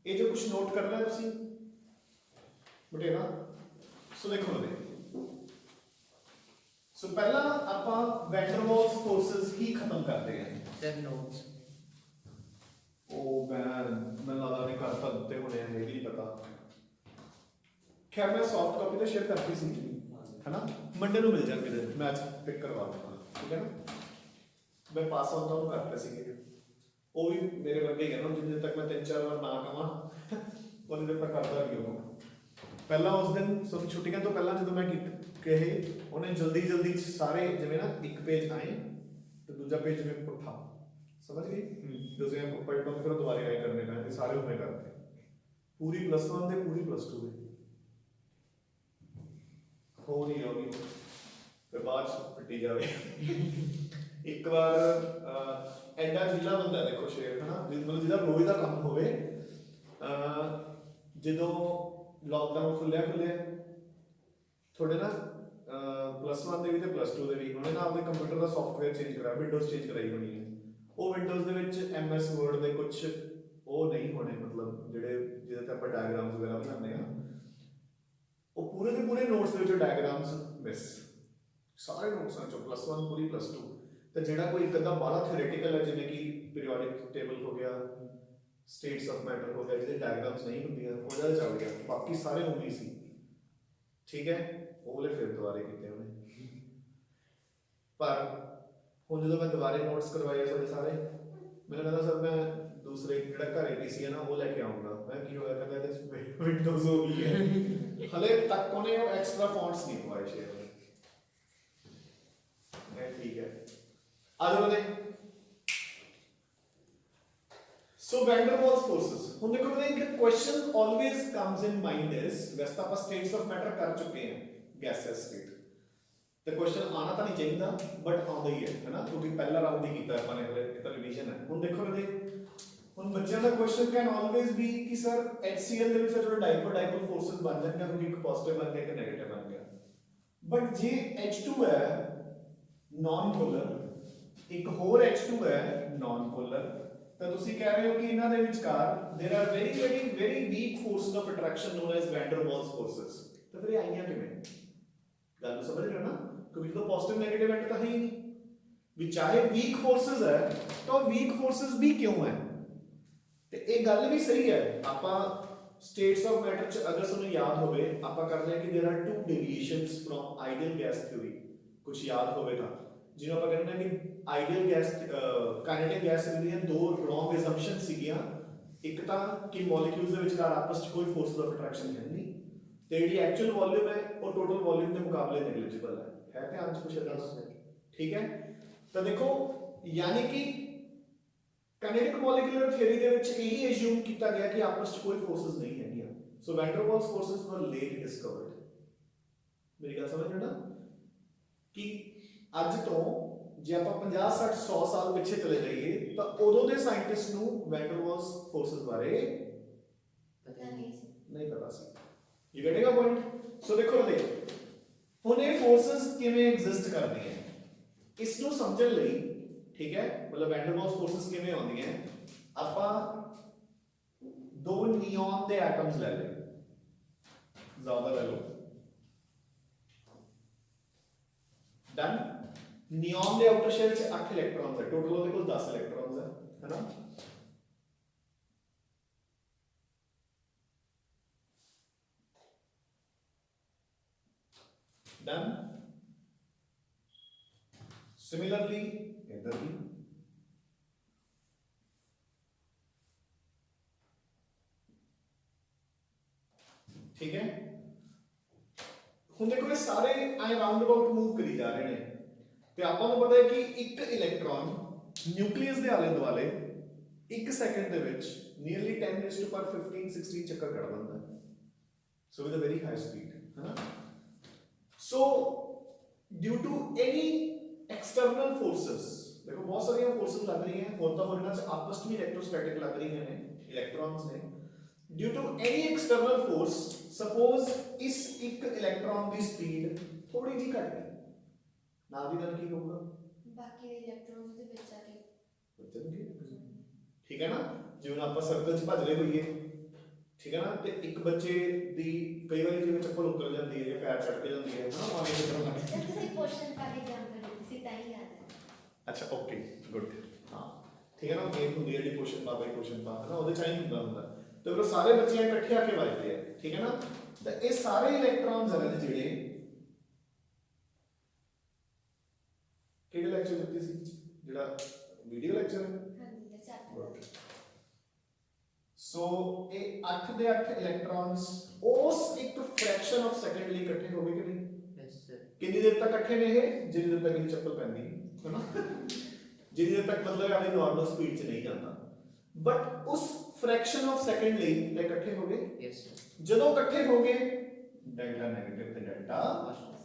ਇਹ ਜੋ ਕੁਝ ਨੋਟ ਕਰਨਾ ਹੈ ਤੁਸੀਂ ਬਟੇ ਨਾ, ਸੋ ਦੇਖੋ ਬਤੇ ਸੋ ਪਹਿਲਾਂ ਆਪਾਂ ਵੈਨ ਡਰ ਵਾਲਸ ਫੋਰਸਸ ਹੀ ਖਤਮ ਕਰਦੇ ਹਾਂ। then notes ਉਹ ਮੈਂ ਲਾਦਾ ਨੇ ਕਰਤਾ ਦਿੱਤੇ ਹੋਣੇ ਆ, ਇਹ ਵੀ ਨਹੀਂ ਪਤਾ। ਖੈਰ ਮੈਂ ਸੌਫਟ ਕਾਪੀ ਤਾਂ ਸ਼ੇਅਰ ਕਰਤੀ ਸੀ ਹੈਨਾ, ਮੰਡੇ ਨੂੰ ਮਿਲ ਜਾਣਗੇ, ਮੈਂ ਅੱਜ ਪਿਕ ਕਰਵਾ ਦੂੰਗਾ। ਠੀਕ ਹੈ ਨਾ, ਮੈਂ ਪਾਸ ਆਊਟ ਤਾਂ ਕਰਤੇ ਸੀਗੇ, ਉਹ ਵੀ ਮੇਰੇ ਵਰਗੇ ਹੀ ਨਾ, ਜਿੰਨੇ ਤੱਕ ਮੈਂ 3-4 ਵਾਰ ਨਾ ਕਵਾਂ ਉਹਨੇ ਦੇ ਤੱਕ ਕਰਦਾ ਵੀ ਉਹ। ਪਹਿਲਾਂ ਉਸ ਦਿਨ ਸਭ ਛੁੱਟੀਆਂ ਤੋਂ ਪਹਿਲਾਂ ਜਦੋਂ ਮੈਂ ਕਹੇ ਉਹਨੇ ਜਲਦੀ ਜਲਦੀ ਸਾਰੇ ਜਿਵੇਂ ਨਾ ਇੱਕ ਪੇਜ ਆਏ ਤੇ ਦੂਜਾ ਪੇਜ ਜਿਵੇਂ ਪੁੱਠਾ, ਸਮਝ ਗਈ, ਜਦੋਂ ਇਹ ਪਲਟੋਂ ਫਿਰ ਦੁਬਾਰਾ ਆਏ ਕਰਨੇ ਪੈਂਦੇ, ਸਾਰੇ ਉਹਨੇ ਕਰਤੇ ਪੂਰੀ +1 ਦੇ ਪੂਰੀ +2 ਦੇ ਹੋ ਨਹੀਂ ਹੋਗੀ, ਫਿਰ ਬਾਅਦ ਚ ਪਿੱਟੀ ਜਾਵੇ। ਇੱਕ ਵਾਰ ਐਡਾ ਜ਼ਿਲ੍ਹਾ ਬੰਦਾ ਦੇਖੋ ਸ਼ੇਰ ਹਨਾ, ਮਤਲਬ ਜਿਹਦਾ ਰੋਜ਼ ਦਾ ਕੰਮ ਹੋਵੇ, ਜਦੋਂ ਲਾਕਡਾਊਨ ਖੁੱਲਿਆ ਥੋੜੇ ਨਾ +1 ਦੇ ਵੀ ਤੇ +2 ਦੇ ਵੀ ਉਹਨੇ ਨਾ ਆਪਣੇ ਕੰਪਿਊਟਰ ਦਾ ਸੌਫਟਵੇਅਰ ਚੇਂਜ ਕਰਾਇਆ, ਵਿੰਡੋਜ਼ ਚੇਂਜ ਕਰਾਈ ਹੋਣੀ ਹੈ। ਉਹ ਵਿੰਡੋਜ਼ ਦੇ ਵਿੱਚ MS ਵਰਡ ਦੇ ਕੁਝ ਉਹ ਨਹੀਂ ਹੋਣੇ, ਮਤਲਬ ਜਿਹਦੇ ਤੇ ਆਪਾਂ ਡਾਇਗਰਾਮਸ ਵਗੈਰਾ ਬਣਾਉਂਦੇ ਆ, ਉਹ ਪੂਰੇ ਦੇ ਪੂਰੇ ਨੋਟਸ ਦੇ ਵਿੱਚ ਡਾਇਗਰਾਮਸ ਮਿਸ, ਸਾਰੇ ਨੋਟਸਾਂ ਚੋਂ +1 ਪੂਰੀ +2। ਤੇ ਜਿਹੜਾ ਕੋਈ ਇੱਕ ਅੱਧਾ ਬਾਹਲਾ ਥਿਓਰੇਟੀਕਲ ਹੈ, ਜਿਵੇਂ ਕਿ ਪੀਰੀਓਡਿਕ ਟੇਬਲ ਹੋ ਗਿਆ, ਸਟੇਟਸ ਆਫ ਮੈਟਰ ਹੋ ਗਿਆ, ਜਿਹਦੇ ਡਾਇਗਰਾਮਸ ਨਹੀਂ ਹੁੰਦੀਆਂ, ਉਹਦਾ ਚੱਲ ਗਿਆ, ਬਾਕੀ ਸਾਰੇ ਉਮੀ ਸੀ। ਠੀਕ ਹੈ, ਉਹਲੇ ਫਿਰ ਦੁਬਾਰੇ ਕੀਤੇ ਉਹਨੇ। ਪਰ ਹੁਣ ਜਦੋਂ ਮੈਂ ਦੁਬਾਰੇ ਨੋਟਸ ਕਰਵਾਏ ਸਾਡੇ ਸਾਰੇ, ਮੈਨੂੰ ਕਹਿੰਦਾ ਸਰ ਮੈਂ ਦੂਸਰੇ ਜਿਹੜਾ ਘਰੇ ਪੀਸੀ ਹੈ ਨਾ ਉਹ ਲੈ ਕੇ ਆਉਂਗਾ। ਮੈਂ ਕੀ ਹੋਇਆ, ਕਹਿੰਦਾ ਇਹਦੇ ਵਿੱਚ ਵਿੰਡੋਜ਼ ਹੋ ਗਈ ਹੈ। ਹਲੇ ਤੱਕ ਉਹਨੇ ਉਹ ਐਕਸਟਰਾ ਫੌਂਟਸ ਨਹੀਂ ਪਵਾਏ ਸ਼ੇਅਰ में। ठीक है, आगे बढ़े। So van der Waals forces, ਹੁਣ ਦੇਖੋ ਬਈ the question always comes in mind is, वैसे तो ਆਪਾਂ states of matter कर चुके हैं gaseous state, ਤੇ question ਆਣਾ ਤਾਂ ਨਹੀਂ ਚਾਹੀਦਾ ਬਟ ਆਉਂਦਾ ਹੀ ਹੈ ਨਾ, ਕਿਉਂਕਿ ਪਹਿਲਾ ਰਾਉਂਡ ਹੀ ਕੀਤਾ ਆਪਾਂ ਨੇ, ਹਲੇ ਇਹ ਤਾਂ ਰਿਵੀਜ਼ਨ ਹੈ। ਹੁਣ ਦੇਖੋ ਬਈ ਹੁਣ ਬੱਚਿਆਂ ਦਾ question can always be ਕਿ ਸਰ HCl ਦੇ ਵਿੱਚ ਜਿਹੜਾ ਡਾਈਪੋਲ ਫੋਰਸਸ ਬਣ ਜਾਣਗੇ, ਕਿਉਂਕਿ ਇੱਕ ਪੋਜ਼ਿਟਿਵ ਬਣ ਗਿਆ ਇੱਕ ਨੈਗੇਟਿਵ ਬਣ ਗਿਆ। ਬਟ ਜੇ H2 ਹੈ नॉन पोलर, एक होर H2 है नॉन पोलर, तो तुसी कह रहे हो कि इन्हां दे विचकार there are very weak forces of attraction known as van der Waals forces. तो फिर आईयां किवें, गल समझ रहे हो ना, क्योंकि तो पॉजिटिव नेगेटिव एंड तो है ही नहीं भी, चाहे वीक फोर्सेस है तो वीक फोर्सेस भी क्यों है, ते ये गल भी सही है। आपां स्टेट्स ऑफ मैटर च अगर तुहानू याद होवे आपां करदे हां कि there are 2 deviations from ideal gas theory, कुछ याद होगा जिन्हों आप कहते हैं कि ideal gas kinetic gas theory ਦੀਆਂ ਦੋ ਰੋਂਗ ਅਸੰਪਸ਼ਨਸ ਸੀਗੀਆਂ। ਇੱਕ ਤਾਂ ਕਿ ਮੋਲੀਕਿਊਲਸ ਦੇ ਵਿਚਕਾਰ ਆਪਸ ਵਿੱਚ ਕੋਈ ਫੋਰਸ ਆਫ ਅਟਰੈਕਸ਼ਨ ਹੈ ਨਹੀਂ, ਤੇ ਜਿਹੜੀ ਐਕਚੁਅਲ ਵੋਲਿਊਮ ਹੈ ਉਹ ਟੋਟਲ ਵੋਲਿਊਮ ਦੇ ਮੁਕਾਬਲੇ ਨੈਗਲੀਜੀਬਲ ਹੈ ਧਿਆਨ ਚ ਕੁਛ ਇਦਾਂ ਦਾ। ਠੀਕ ਹੈ, ਤਾਂ ਦੇਖੋ ਯਾਨੀ ਕਿ ਕਾਈਨੈਟਿਕ ਮੋਲੀਕੂਲਰ ਥਿਊਰੀ ਦੇ ਵਿੱਚ ਇਹੀ ਅਸਿਊਮ ਕੀਤਾ ਗਿਆ ਕਿ ਆਪਸ ਵਿੱਚ ਕੋਈ ਫੋਰਸਸ ਨਹੀਂ ਹੈਗੀਆਂ। So when der Waals forces ਵਰ ਲੇਟ ਡਿਸਕਵਰਡ। ਮੇਰੀ ਗੱਲ ਸਮਝ ਰਹੇ ਨਾ ਕਿ ਅੱਜ ਤੋਂ ਜੇ ਆਪਾਂ 50 60 100 ਸਾਲ ਪਿੱਛੇ ਚਲੇ ਜਾਈਏ ਤਾਂ ਉਦੋਂ ਦੇ ਸਾਇੰਟਿਸਟ ਨੂੰ ਵੈਨ ਡਰ ਵਾਲਸ ਫੋਰਸਸ ਬਾਰੇ ਪਤਾ ਨਹੀਂ ਪਤਾ ਸੀ। You getting a point. So ਦੇਖੋ ਹੁਣ ਇਹ ਫੋਰਸਸ ਕਿਵੇਂ ਐਗਜ਼ਿਸਟ ਕਰਦੀਆਂ ਇਸ ਨੂੰ ਸਮਝਣ ਲਈ, ਠੀਕ ਹੈ, ਮਤਲਬ ਵੈਨ ਡਰ ਵਾਲਸ ਫੋਰਸਸ ਕਿਵੇਂ ਆਉਂਦੀਆਂ, ਆਪਾਂ ਦੋ ਨਿਓਨ ਦੇ ਐਟਮਸ ਲੈ ਲਏ, ਜ਼ਿਆਦਾ ਲੈ ਲਓ, डन। नियॉन के आउटर शेल च 8 इलेक्ट्रॉन्स है, टोटल ਉਹਦੇ ਕੋਲ 10 इलेक्ट्रॉन्स है ना। डन। सिमिलरली इधर भी ठीक है। ਹੁਣ देखो ये सारे आए राउंड अबाउट मूव करी जा रहे हैं ਤੇ ਆਪਾਂ ਨੂੰ ਪਤਾ ਹੈ ਕਿ ਇੱਕ ਇਲੈਕਟ੍ਰੋਨ ਨਿਊਕਲੀਅਸ ਦੇ ਆਲੇ ਦੁਆਲੇ 1 ਸੈਕਿੰਡ ਦੇ ਵਿੱਚ ਨੀਅਰਲੀ 10⁻15-16 ਚੱਕਰ ਕੱਢ ਦਿੰਦਾ ਹੈ। So with a very high speed ਹੈ ਨਾ। So due to any external forces, ਦੇਖੋ ਬਹੁਤ ਸਾਰੀਆਂ ਫੋਰਸਸ ਲੱਗ ਰਹੀਆਂ, ਹੋਰ ਤਾਂ ਹੋਰ ਇਹਨਾਂ 'ਚ ਆਪਸ 'ਚ ਵੀ ਇਲੈਕਟ੍ਰੋਸਟੈਟਿਕ ਲੱਗ ਰਹੀਆਂ ਨੇ, ਇਲੈਕਟ੍ਰॉन्स ਨੇ। Due to any external force suppose ਇਸ ਇੱਕ ਇਲੈਕਟ੍ਰੋਨ ਦੀ ਸਪੀਡ ਥੋੜੀ ਜਿਹੀ ਘਟ ਗਈ, ਨਾਲ ਦੀ ਨਾਲ ਕੀ ਹੋਊਗਾ, ਬਾਕੀ ਦੇ ਇਲੈਕਟ੍ਰੋਨਸ ਦੇ ਵਿੱਚ ਆ ਕੇ ਬਚਣਗੇ। ਠੀਕ ਹੈ ਨਾ, ਜਿਵੇਂ ਆਪਾਂ ਸਰਕਲ 'ਚ ਭੱਜ ਰਹੇ ਹੋਈਏ, ਠੀਕ ਹੈ ਨਾ, ਤੇ ਇੱਕ ਬੱਚੇ ਦੀ ਕਈ ਵਾਰੀ ਜਿਵੇਂ ਚੱਪਲ ਉਤਰ ਜਾਂਦੀ ਹੈ ਜਾਂ ਪੈਰ ਛੱਡ ਕੇ ਜਾਂਦੀ ਹੈ ਨਾ, ਆਗੇ ਦੀ ਤਰ੍ਹਾਂ ਜਦ ਤੁਸੀਂ ਕੁਐਸਚਨ ਪਾ ਕੇ ਐਗਜ਼ਾਮਪਲ ਦਿੱਤੀ ਸੀ ਤਾਂ ਹੀ ਯਾਦ ਹੈ। ਅੱਛਾ ਓਕੇ ਗੁੱਡ, ਹਾਂ ਠੀਕ ਹੈ ਨਾ। ਗੇਮ ਹੁੰਦੀ ਹੈ ਜਿਹੜੀ ਕੁਐਸਚਨ ਪਾ ਬਾਈ ਕੁਐਸਚਨ ਪਾ ਹੈ ਨਾ, ਉਹਦੇ 'ਚ ਹੀ ਹੁੰਦਾ ਤੇ ਫਿਰ ਸਾਰੇ ਬੱਚੇ ਇਕੱਠੇ ਆ ਕੇ ਵੱਜਦੇ ਆ, ਠੀਕ ਹੈ ਨਾ। ਤਾਂ ਇਹ ਸਾਰੇ ਇਲੈਕਟ੍ਰੋਨਸ ਹਨ ਜਿਹੜੇ ਕਿਹੜੇ ਲੈਕਚਰ ਦਿੱਤੇ ਸੀ, ਜਿਹੜਾ ਵੀਡੀਓ ਲੈਕਚਰ ਹੈ। ਹਾਂਜੀ ਇਹ ਚੈਪਟਰ ਸੋ ਇਹ 8 ਦੇ 8 ਇਲੈਕਟ੍ਰੋਨਸ ਉਸ ਇੱਕ ਫ੍ਰੈਕਸ਼ਨ ਆਫ ਸੈਕੰਡ ਲਈ ਇਕੱਠੇ ਹੋ ਗਏ ਕਿ ਨਹੀਂ? Yes sir. ਕਿੰਨੀ ਦੇਰ ਤੱਕ ਇਕੱਠੇ ਨੇ ਇਹ? ਜਿੰਨੀ ਦੇਰ ਤੱਕ ਇਹਦੀ ਚੱਪਲ ਪੈਂਦੀ ਹੈ ਨਾ, ਜਿੰਨੀ ਦੇਰ ਤੱਕ ਮਤਲਬ ਆਪਣੀ ਨਾਰਮਲ ਸਪੀਡ 'ਚ ਨਹੀਂ ਜਾਂਦਾ। ਬਟ ਉਸ ਫ੍ਰੈਕਸ਼ਨ ਆਫ ਸੈਕੰਡ ਲਈ ਇਹ ਇਕੱਠੇ ਹੋ ਗਏ। Yes sir. ਜਦੋਂ ਇਕੱਠੇ ਹੋ ਗਏ ਡੈਲਟਾ ਨੈਗੇਟਿਵ ਤੇ ਡੈਲਟਾ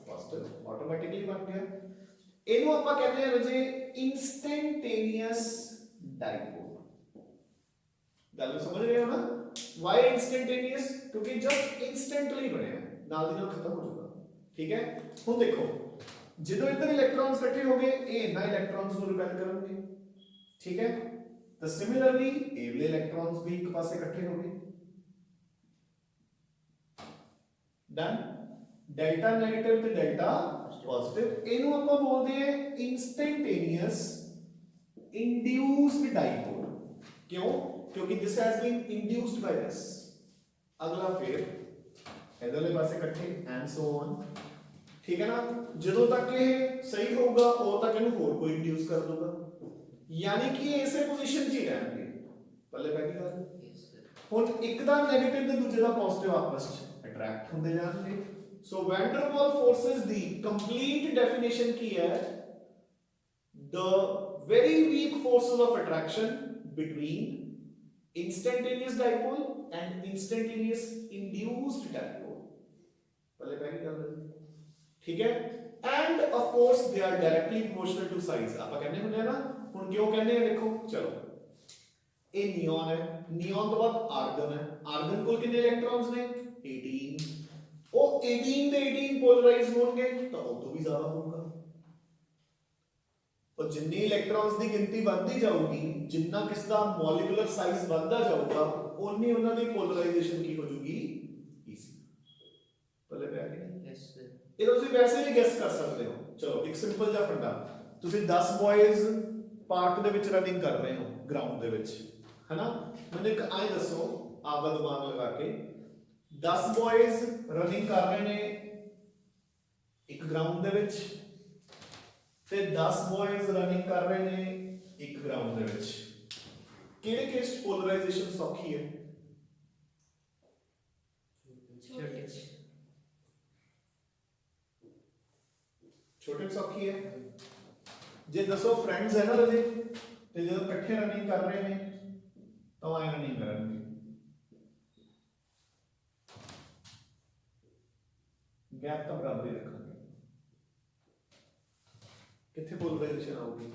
ਪੋਜ਼ਿਟਿਵ ਆਟੋਮੈਟਿਕਲੀ ਬਣ ਗਿਆ। ਇਹਨੂੰ ਆਪਾਂ ਕਹਿੰਦੇ ਹਾਂ ਰਾਜੇ ਇਨਸਟੈਂਟੇਨੀਅਸ ਡਾਈਪੋਲ। ਗੱਲ ਸਮਝ ਰਹੇ ਹੋ ਨਾ? ਵਾਈ ਇਨਸਟੈਂਟੇਨੀਅਸ? ਕਿਉਂਕਿ ਜਦ ਇਨਸਟੈਂਟਲੀ ਬਣਿਆ, ਨਾਲ ਦੀ ਨਾਲ ਖਤਮ ਹੋ ਜਾਊਗਾ। ਠੀਕ ਹੈ, ਹੁਣ ਦੇਖੋ ਜਦੋਂ ਇੱਧਰ ਇਲੈਕਟ੍ਰੋਨਸ ਇਕੱਠੇ ਹੋ ਗਏ, ਇਹ ਇਹਨਾਂ ਇਲੈਕਟ੍ਰੋਨਸ ਨੂੰ ਰਿਪੈਲ ਕਰਨਗੇ। ਠੀਕ ਹੈ, ਤਾਂ ਸਿਮਿਲਰਲੀ ਇਹ ਵਾਲੇ ਇਲੈਕਟ੍ਰੋਨਸ ਵੀ ਇੱਕ ਪਾਸੇ ਇਕੱਠੇ ਹੋ ਗਏ। ਡਨ। ਡੈਲਟਾ ਨੈਗੇਟਿਵ ਤੇ ਡੈਲਟਾ ਪੋਜ਼ਿਟਿਵ, ਇਹਨੂੰ ਆਪਾਂ ਬੋਲਦੇ ਹਾਂ ਇਨਸਟੈਂਟੇਨੀਅਸ ਇੰਡਿਊਸਡ ਡਾਈਪੋਲ। ਕਿਉਂ? ਕਿਉਂਕਿ this has been induced by this। ਅਗਲਾ ਫਿਰ ਇਧਰਲੇ ਪਾਸੇ ਇਕੱਠੇ and so on। ਠੀਕ ਹੈ ਨਾ, ਜਦੋਂ ਤੱਕ ਇਹ ਸਹੀ ਹੋਊਗਾ ਉਦੋਂ ਤੱਕ ਇਹਨੂੰ ਹੋਰ ਕੋਈ ਇੰਡਿਊਸ ਕਰ ਦੂਗਾ, ਯਾਨੀ ਕਿ ਇਹ ਇਸੇ ਪੋਜੀਸ਼ਨ 'ਚ ਹੀ ਰਹਿਣਗੇ। ਪੱਲੇ ਪੈ ਗਈ ਗੱਲ। Yes sir. ਹੁਣ ਇੱਕ ਦਾ ਨੈਗੇਟਿਵ ਤੇ ਦੂਜੇ ਦਾ ਪੋਜ਼ਿਟਿਵ ਆਪਸ 'ਚ ਅਟਰੈਕਟ ਹੁੰਦੇ ਜਾਣਗੇ। ਸੋ ਵੈਨ ਡਰ ਵਾਲ ਫੋਰਸਸ ਦੀ ਕੰਪਲੀਟ ਡੈਫੀਨੇਸ਼ਨ ਕੀ ਹੈ? the very weak forces of attraction between instantaneous dipole and instantaneous induced dipole। पहले पहली गल, ठीक है। and of course they are directly proportional to size। ਆਪਾਂ ਕਹਿੰਦੇ ਹੁੰਦੇ ਆ ਨਾ, ਹੁਣ ਕਿਉਂ ਕਹਿੰਦੇ ਆ ਦੇਖੋ, ਚਲੋ ਇਹ ਨਿਓਨ ਹੈ, ਨਿਓਨ ਤੋਂ ਬਾਅਦ ਆਰਗਨ ਹੈ, ਆਰਗਨ ਕੋਲ ਕਿੰਨੇ ਇਲੈਕਟ੍ਰੋਨਸ ਨੇ? 18। ਉਹ 18 ਦੇ 18 ਪੋਲਰਾਈਜ਼ ਹੋਣਗੇ ਤਾਂ ਉਹ ਤੋਂ ਵੀ ਜ਼ਿਆਦਾ ਹੋਊਗਾ। और जिन्नी इलेक्ट्रॉन्स ਦੀ ਗਿਣਤੀ ਵੱਧਦੀ ਜਾਊਗੀ, ਜਿੰਨਾ ਕਿਸ ਦਾ ਮੋਲੀਕੂਲਰ ਸਾਈਜ਼ ਵੱਧਦਾ ਜਾਊਗਾ, ਉਨੀ ਉਹਨਾਂ ਦੀ ਪੋਲਰਾਈਜੇਸ਼ਨ ਕੀ ਹੋ ਜੂਗੀ? ਈਜ਼ੀ। ਪੱਲੇ ਪੈ ਗਿਆ। Yes sir. ਇਹ ਤੁਸੀਂ ਵੈਸੇ ਵੀ ਗੈਸ ਕਰ ਸਕਦੇ ਹੋ। ਚਲੋ ਇੱਕ ਸਿੰਪਲ ਜਿਹਾ ਫੰਡਾ, ਤੁਸੀਂ 10 ਬॉयਜ਼ ਪਾਰਕ ਦੇ ਵਿੱਚ ਰਨਿੰਗ ਕਰ ਰਹੇ ਹੋ, ਗਰਾਊਂਡ ਦੇ ਵਿੱਚ, ਹੈਨਾ। ਮੈਨੂੰ ਇੱਕ ਆਏ ਦੱਸੋ, ਆਪਦਾ ਦਿਮਾਗ ਲਗਾ ਕੇ, 10 ਬॉयਜ਼ ਰਨਿੰਗ ਕਰ ਰਹੇ ਨੇ ਇੱਕ ਗਰਾਊਂਡ ਦੇ ਵਿੱਚ ਤੇ 10 ਬॉयਜ਼ ਰਨਿੰਗ ਕਰ ਰਹੇ ਨੇ ਇੱਕ ਗਰਾਊਂਡ ਦੇ ਵਿੱਚ। ਕਿਹੜੇ ਕੇਸ ਪੋਲਰਾਈਜੇਸ਼ਨ ਸੌਖੀ ਹੈ? छोटे। ਛੋਟੇ ਸੌਖੀ ਹੈ। ਜੇ ਦੱਸੋ ਫਰੈਂਡਸ ਹੈ ਨਾ ਰਜੇ, ਤੇ ਜਦੋਂ ਇਕੱਠੇ ਰਨਿੰਗ ਕਰ ਰਹੇ ਨੇ ਤਾਂ ਆਏ ਰਨਿੰਗ ਕਰਨਗੇ, ਗੈਪ ਤਾਂ ਬਰਾਬਰ ਹੀ ਰੱਖਾਂਗੇ। ਕਿੱਥੇ ਪੋਲਰਾਈਜੇਸ਼ਨ ਆਊਗੀ?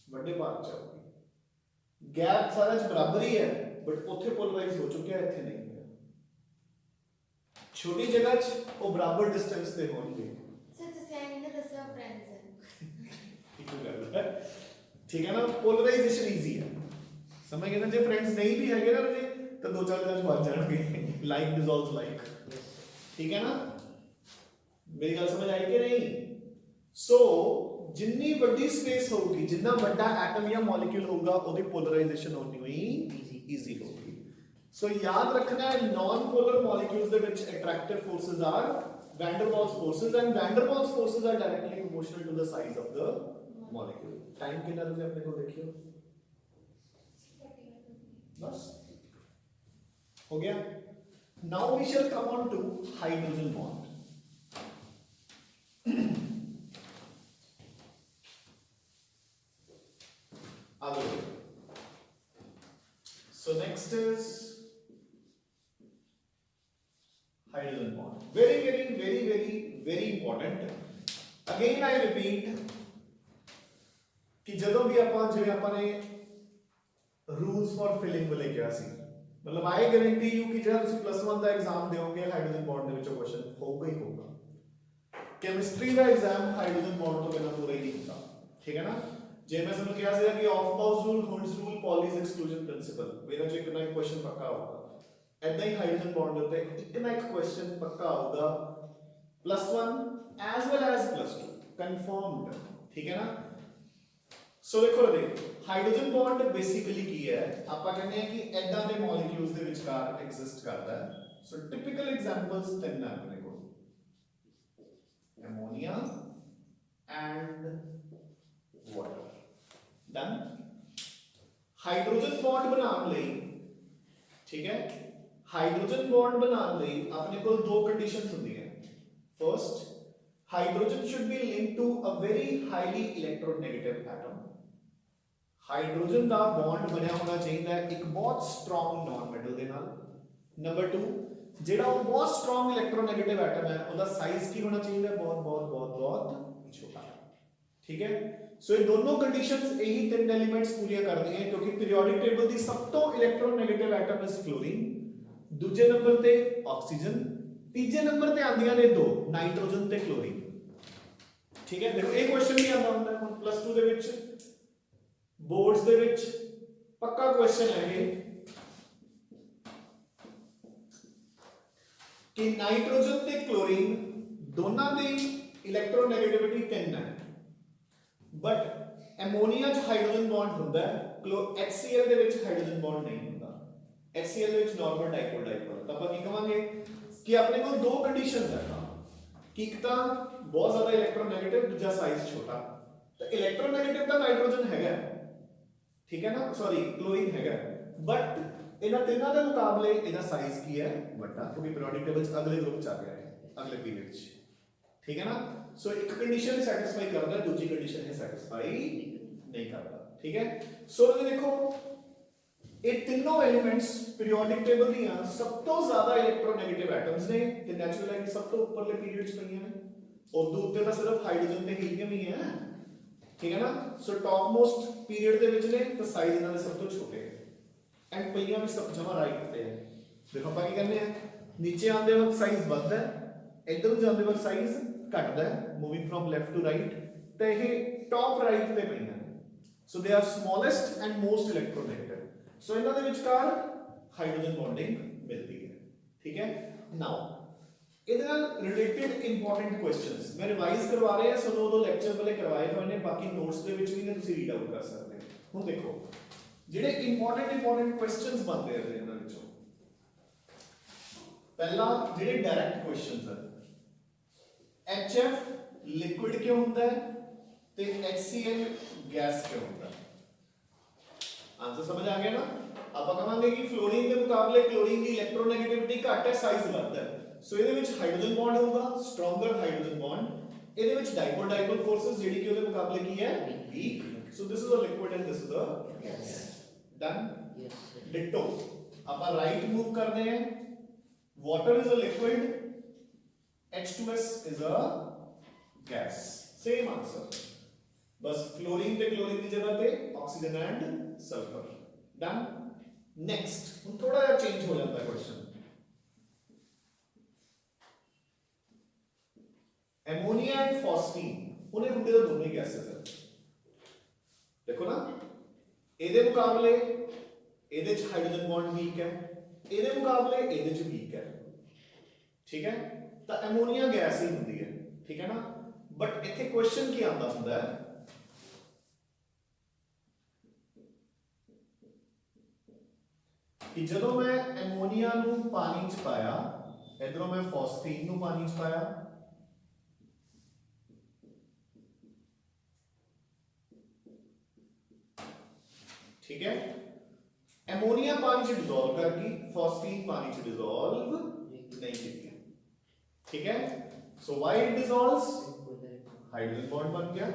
ਵੱਡੇ ਭਾਗ ਚ ਆਊਗੀ। ਗੈਪ ਸਾਰਾ ਚ ਬਰਾਬਰ ਹੀ ਹੈ, ਬਟ ਉੱਥੇ ਪੋਲਰਾਈਜ਼ ਹੋ ਚੁੱਕਿਆ, ਇੱਥੇ ਨਹੀਂ ਹੋਇਆ। ਛੋਟੀ ਜਗ੍ਹਾ 'ਚ ਉਹ ਬਰਾਬਰ ਡਿਸਟੈਂਸ ਤੇ ਹੋਣਗੇ। ਸਰ ਤੁਸੀਂ ਐਂ ਨਹੀਂ ਨਾ ਦੱਸਿਆ ਫਰੈਂਡਸ ਹੈ। ਇੱਕ ਗੱਲ ਹੈ, ਠੀਕ ਹੈ ਨਾ, ਪੋਲਰਾਈਜੇਸ਼ਨ ਈਜ਼ੀ ਹੈ, ਸਮਝ ਗਏ ਨਾ। ਜੇ ਫਰੈਂਡਸ ਨਹੀਂ ਵੀ ਹੈਗੇ ਨਾ ਜੀ, ਤਾਂ ਦੋ ਚਾਰ ਦਿਨਾਂ 'ਚ ਵੱਜ ਜਾਣਗੇ। ਲਾਈਕ ਡਿਸੋਲਵਸ ਲਾਈਕ, ਠੀਕ ਹੈ ਨਾ। ਮੇਰੀ ਗੱਲ ਸਮਝ ਆਈ ਕਿ ਨਹੀਂ? ਸੋ ਜਿੰਨੀ ਵੱਡੀ ਸਪੇਸ ਹੋਊਗੀ, ਜਿੰਨਾ ਵੱਡਾ ਐਟਮ ਜਾਂ ਮੋਲੀਕਿਊਲ ਹੋਊਗਾ, ਉਹਦੀ ਪੋਲਰਾਈਜੇਸ਼ਨ ਹੋਣੀ ਹੋਈ ਈਜ਼ੀ ਹੋਊਗੀ। ਸੋ ਯਾਦ ਰੱਖਣਾ ਹੈ, ਨਾਨ ਪੋਲਰ ਮੋਲੀਕਿਊਲਸ ਦੇ ਵਿੱਚ attractive forces are van der Waals forces, and van der Waals forces are directly proportional to the size of the molecule. Time कितना रुपये अपने को देखियो, बस हो गया. Now we shall come on to hydrogen bond. So next is hydrogen bond. Very important. Again I repeat कि ਜਦੋਂ ਵੀ ਆਪਾਂ ਜਿਵੇਂ ਆਪਾਂ ਨੇ rules for filling ਵਾਲੇ ਕਿਹਾ ਸੀ, ਮਤਲਬ I guarantee you ਕਿ ਜਿਹੜਾ ਤੁਸੀਂ +1 ਦਾ ਐਗਜ਼ਾਮ ਦਿਓਗੇ ਹਾਈਡਰੋਜਨ ਬੌਂਡ ਦੇ ਵਿੱਚੋਂ ਕੁਐਸਚਨ ਹੋਊਗਾ ਹੀ ਹੋਊਗਾ. ਕੈਮਿਸਟਰੀ ਦਾ ਐਗਜ਼ਾਮ ਹਾਈਡਰੋਜਨ ਬੌਂਡ ਤੋਂ ਬਿਨਾਂ ਪੂਰਾ ਹੀ ਨਹੀਂ ਹੁੰਦਾ, ਠੀਕ ਹੈ ਨਾ. ਜੇ ਮੈਂ ਤੁਹਾਨੂੰ ਕਿਹਾ ਸੀਗਾ ਕਿ ਆਫਬਾਊਸ ਰੂਲ, ਹੁੰਡਸ ਰੂਲ, ਪੌਲੀਜ਼ ਐਕਸਕਲੂਜਨ ਪ੍ਰਿੰਸੀਪਲ, ਮੇਰਾ ਚ ਇੱਕ ਨਾ ਇੱਕ ਕੁਐਸਚਨ ਪੱਕਾ ਆਊਗਾ. ਐਦਾਂ ਹੀ ਹਾਈਡਰੋਜਨ ਬੌਂਡ ਦੇ ਉੱਤੇ ਇੱਕ ਨਾ ਇੱਕ ਕੁਐਸਚਨ ਪੱਕਾ ਆਊਗਾ, +1 ਐਸ ਵੈਲ ਐਸ +2 ਕਨਫਰਮਡ, ਠੀਕ ਹੈ ਨਾ. ਸੋ ਦੇਖੋ ਹਾਈਡਰੋਜਨ ਬੌਂਡ ਬੇਸਿਕਲੀ ਕੀ ਹੈ, ਆਪਾਂ ਕਹਿੰਦੇ ਆ ਕਿ ਐਦਾਂ ਦੇ ਮੋਲੀਕਿਊਲਸ ਦੇ ਵਿਚਕਾਰ ਐਗਜ਼ਿਸਟ ਕਰਦਾ ਹੈ. ਸੋ ਟਿਪੀਕਲ ਐਗਜ਼ਾਮਪਲਸ ਤਿੰਨ ਆ ਆਪਣੇ ਕੋਲ, ammonia and water. Done. Hydrogen bond बनाने ਲਈ, ठीक है, हाइड्रोजन बॉन्ड बनाने ਲਈ अपने को दो कंडीशंस होती हैं. First, hydrogen should be linked to a very highly electronegative atom. Hydrogen ਦਾ बॉन्ड ਬਣਿਆ ਹੋਣਾ ਚਾਹੀਦਾ ਹੈ ਇੱਕ ਬਹੁਤ ਸਟਰੋਂਗ ਨॉन ਮੈਟਲ ਦੇ ਨਾਲ. ਨੰਬਰ 2, ਜਿਹੜਾ ਉਹ ਬਹੁਤ ਸਟਰੋਂਗ ਇਲੈਕਟ੍ਰੋਨੈਗੇਟਿਵ ਐਟਮ ਹੈ ਉਹਦਾ ਸਾਈਜ਼ ਕੀ ਹੋਣਾ ਚਾਹੀਦਾ ਹੈ, ਬਹੁਤ ਛੋਟਾ, ਠੀਕ ਹੈ. ਸੋ ਇਹ ਦੋਨੋਂ ਕੰਡੀਸ਼ਨਸ ਇਹੀ ਤਿੰਨ ਐਲੀਮੈਂਟਸ ਪੂਰੀਆਂ ਕਰਦੀਆਂ ਹੈ, ਕਿਉਂਕਿ ਪੀਰੀਓਡਿਕ ਟੇਬਲ ਦੀ ਸਭ ਤੋਂ ਇਲੈਕਟ੍ਰੋਨੈਗੇਟਿਵ ਐਟਮ ਇਜ਼ ਫਲੋਰੀਨ, ਦੂਜੇ ਨੰਬਰ ਤੇ ਆਕਸੀਜਨ, ਤੀਜੇ ਨੰਬਰ ਤੇ ਆਉਂਦੀਆਂ ਨੇ ਦੋ, ਨਾਈਟ੍ਰੋਜਨ ਤੇ ਕਲੋਰੀਨ, ਠੀਕ ਹੈ. ਦੇਖੋ ਇਹ ਕੁਐਸਚਨ ਵੀ ਆਉਂਦਾ ਹੁੰਦਾ ਹੁਣ +2 ਦੇ ਵਿੱਚ, बोर्ड्स ਦੇ ਵਿੱਚ ਪੱਕਾ ਕੁਐਸਚਨ ਹੈ ਇਹ ਕਿ ਨਾਈਟ੍ਰੋਜਨ ਤੇ ਕਲੋਰੀਨ ਦੋਨਾਂ ਦੀ ਇਲੈਕਟ੍ਰੋਨੈਗੇਟਿਵਿਟੀ 3 ਹੈ, ਬਟ ਐਮੋਨੀਆ 'ਚ ਹਾਈਡਰੋਜਨ ਬੌਂਡ ਹੁੰਦਾ ਹੈ, HCl ਦੇ ਵਿੱਚ ਹਾਈਡਰੋਜਨ ਬੌਂਡ ਨਹੀਂ ਹੁੰਦਾ. HCl ਦੇ ਵਿੱਚ ਨਾਰਮਲ ਡਾਈਪੋਲ ਤਾਂ ਆਪਾਂ ਕੀ ਕਹਾਂਗੇ ਕਿ ਆਪਣੇ ਕੋਲ ਦੋ ਕੰਡੀਸ਼ਨਸ ਹੈ ਕਿ ਇੱਕ ਤਾਂ ਬਹੁਤ ਜ਼ਿਆਦਾ ਇਲੈਕਟ੍ਰੋਨੈਗੇਟਿਵ, ਦੂਜਾ ਸਾਈਜ਼ ਛੋਟਾ. ਤਾਂ ਇਲੈਕਟ੍ਰੋਨੈਗੇਟਿਵ ਤਾਂ ਨਾਈਟ੍ਰੋਜਨ ਹੈਗਾ, ठीक है ना, सॉरी क्लोरीन हैगा, बट इना तीनों के मुकाबले इना साइज की है बड़ा, क्योंकि पीरियोडिक टेबल च अगले ग्रुप च आ गया है अगले पीरियड च, ठीक है ना. सो एक कंडीशन सैटिस्फाई करता है, दूसरी कंडीशन है सैटिस्फाई नहीं करता, ठीक है. सो देखो ये तीनों एलिमेंट्स पीरियोडिक टेबल दी सब तो ज्यादा इलेक्ट्रोनेगेटिव एटम्स ने ते नेचुरल है कि सब तो ऊपरले पीरियड्स पईयां ने, और दो उत्ते ਤਾਂ सिर्फ हाइड्रोजन ते हीलियम ही है, ठीक है ना. सो टॉप मोस्ट पीरियड ਦੇ ਵਿੱਚ ਨੇ ਤਾਂ ਸਾਈਜ਼ ਇਹਨਾਂ ਦੇ ਸਭ ਤੋਂ ਛੋਟੇ ਹੈ, ਐਂਡ ਪਈਆਂ ਵੀ ਸਭ ਜਮਾ ਰਾਈਟ ਤੇ ਹੈ. ਦੇਖੋ ਆਪਾਂ ਕੀ ਕਹਿੰਦੇ ਆ, ਨੀਚੇ ਆਉਂਦੇ ਵਕਤ ਸਾਈਜ਼ ਵੱਧਦਾ ਹੈ, ਇੱਧਰ ਨੂੰ ਜਾਂਦੇ ਵਕਤ ਸਾਈਜ਼ ਘਟਦਾ ਹੈ, moving from left to right, ਤੇ ਇਹ ਟੌਪ ਰਾਈਟ ਤੇ ਪਈਆਂ ਨੇ. So they are smallest and most electronegative. So ਇਹਨਾਂ ਦੇ ਵਿਚਕਾਰ ਹਾਈਡਰੋਜਨ ਬੌਂਡਿੰਗ ਮਿਲਦੀ ਹੈ, ਠੀਕ ਹੈ. ਨਾਓ ਇਹਦੇ ਨਾਲ ਰਿਲੇਟਡ ਇੰਪੋਰਟੈਂਟ ਕੁਐਸਚਨਸ ਮੈਂ ਰਿਵਾਈਜ਼ ਕਰਵਾ ਰਿਹਾ, ਸਾਨੂੰ ਉਦੋਂ ਲੈਕਚਰ ਵਾਲੇ ਕਰਵਾਏ ਹੋਏ ਨੇ, ਬਾਕੀ ਨੋਟਸ ਦੇ ਵਿੱਚ ਵੀ ਨੇ, ਤੁਸੀਂ ਰੀਡ ਆਊਟ ਕਰ ਸਕਦੇ ਹੋ. ਹੁਣ ਦੇਖੋ ਜਿਹੜੇ ਇੰਪੋਰਟੈਂਟ ਕੁਐਸਚਨਸ ਬਣਦੇ ਆ ਇਹਨਾਂ ਵਿੱਚੋਂ, ਪਹਿਲਾ ਜਿਹੜੇ ਡਾਇਰੈਕਟ ਕੁਐਸਚਨਸ ਆ, HF ਲਿਕੁਇਡ ਕਿਉਂ ਹੁੰਦਾ ਹੈ ਤੇ HCl ਗੈਸ ਕਿਉਂ ਹੁੰਦਾ ਹੈ. ਆਨਸਰ ਸਮਝ ਆ ਗਿਆ ਨਾ. ਆਪਾਂ ਕਹਾਂਗੇ ਕਿ ਫਲੋਰੀਨ ਦੇ ਮੁਕਾਬਲੇ ਕਲੋਰੀਨ ਦੀ ਇਲੈਕਟ੍ਰੋਨੈਗੇਟਿਵਿਟੀ ਘੱਟ ਹੈ, ਸਾਈਜ਼ ਵੱਧ ਹੈ. ਸੋ ਇਹਦੇ ਵਿੱਚ ਹਾਈਡਰੋਜਨ ਬੌਂਡ ਹੋਊਗਾ, ਸਟਰੋਂਗਰ ਹਾਈਡਰੋਜਨ ਬੌਂਡ. ਇਹਦੇ ਵਿੱਚ ਡਾਈਪੋਲ ਫੋਰਸਸ ਜਿਹੜੀ ਕਿ ਉਹਦੇ ਮੁਕਾਬਲੇ ਕੀ ਹੈ, weak. So this is a liquid and this is a gas. Done. Ditto ਆਪਾਂ ਰਾਈਟ ਮੂਵ ਕਰਦੇ ਹਾਂ. Water is a liquid, H2S is a gas. Same answer. बस फ्लोरीन पे क्लोरीन की जगह पे oxygen and sulphur. Done. Next हम थोड़ा सा चेंज हो जाता है क्वेश्चन. एमोनिया एंड फॉस्फीन उन्हें ਹੁੰਦੇ ਤਾਂ ਦੋਨੇ ਗੈਸਸ ਹੈ. देखो ना, ਇਹਦੇ ਮੁਕਾਬਲੇ ਇਹਦੇ ਚ ਹਾਈਡਰੋਜਨ ਬੌਂਡ ਵੀਕ ਹੈ, ਇਹਦੇ ਮੁਕਾਬਲੇ ਇਹਦੇ ਚ ਵੀਕ ਹੈ, ਠੀਕ ਹੈ. ਤਾਂ ਐਮੋਨੀਆ ਗੈਸ ਹੀ ਹੁੰਦੀ ਹੈ, ਠੀਕ ਹੈ ਨਾ. ਬਟ ਇੱਥੇ ਕੁਐਸਚਨ ਕੀ ਆਉਂਦਾ ਹੁੰਦਾ ਹੈ ਕਿ ਜਦੋਂ ਮੈਂ ਐਮੋਨੀਆ ਨੂੰ ਪਾਣੀ ਚ ਪਾਇਆ, ਇਧਰੋਂ ਮੈਂ ਫਾਸਫੀਨ ਨੂੰ ਪਾਣੀ ਚ ਪਾਇਆ, ठीक है। एमोनिया पानी च डिसॉल्व कर गई, फॉस्फीन पानी च डिसॉल्व नहीं की, ठीक है। So why it dissolves, hydrogen bond बन गया।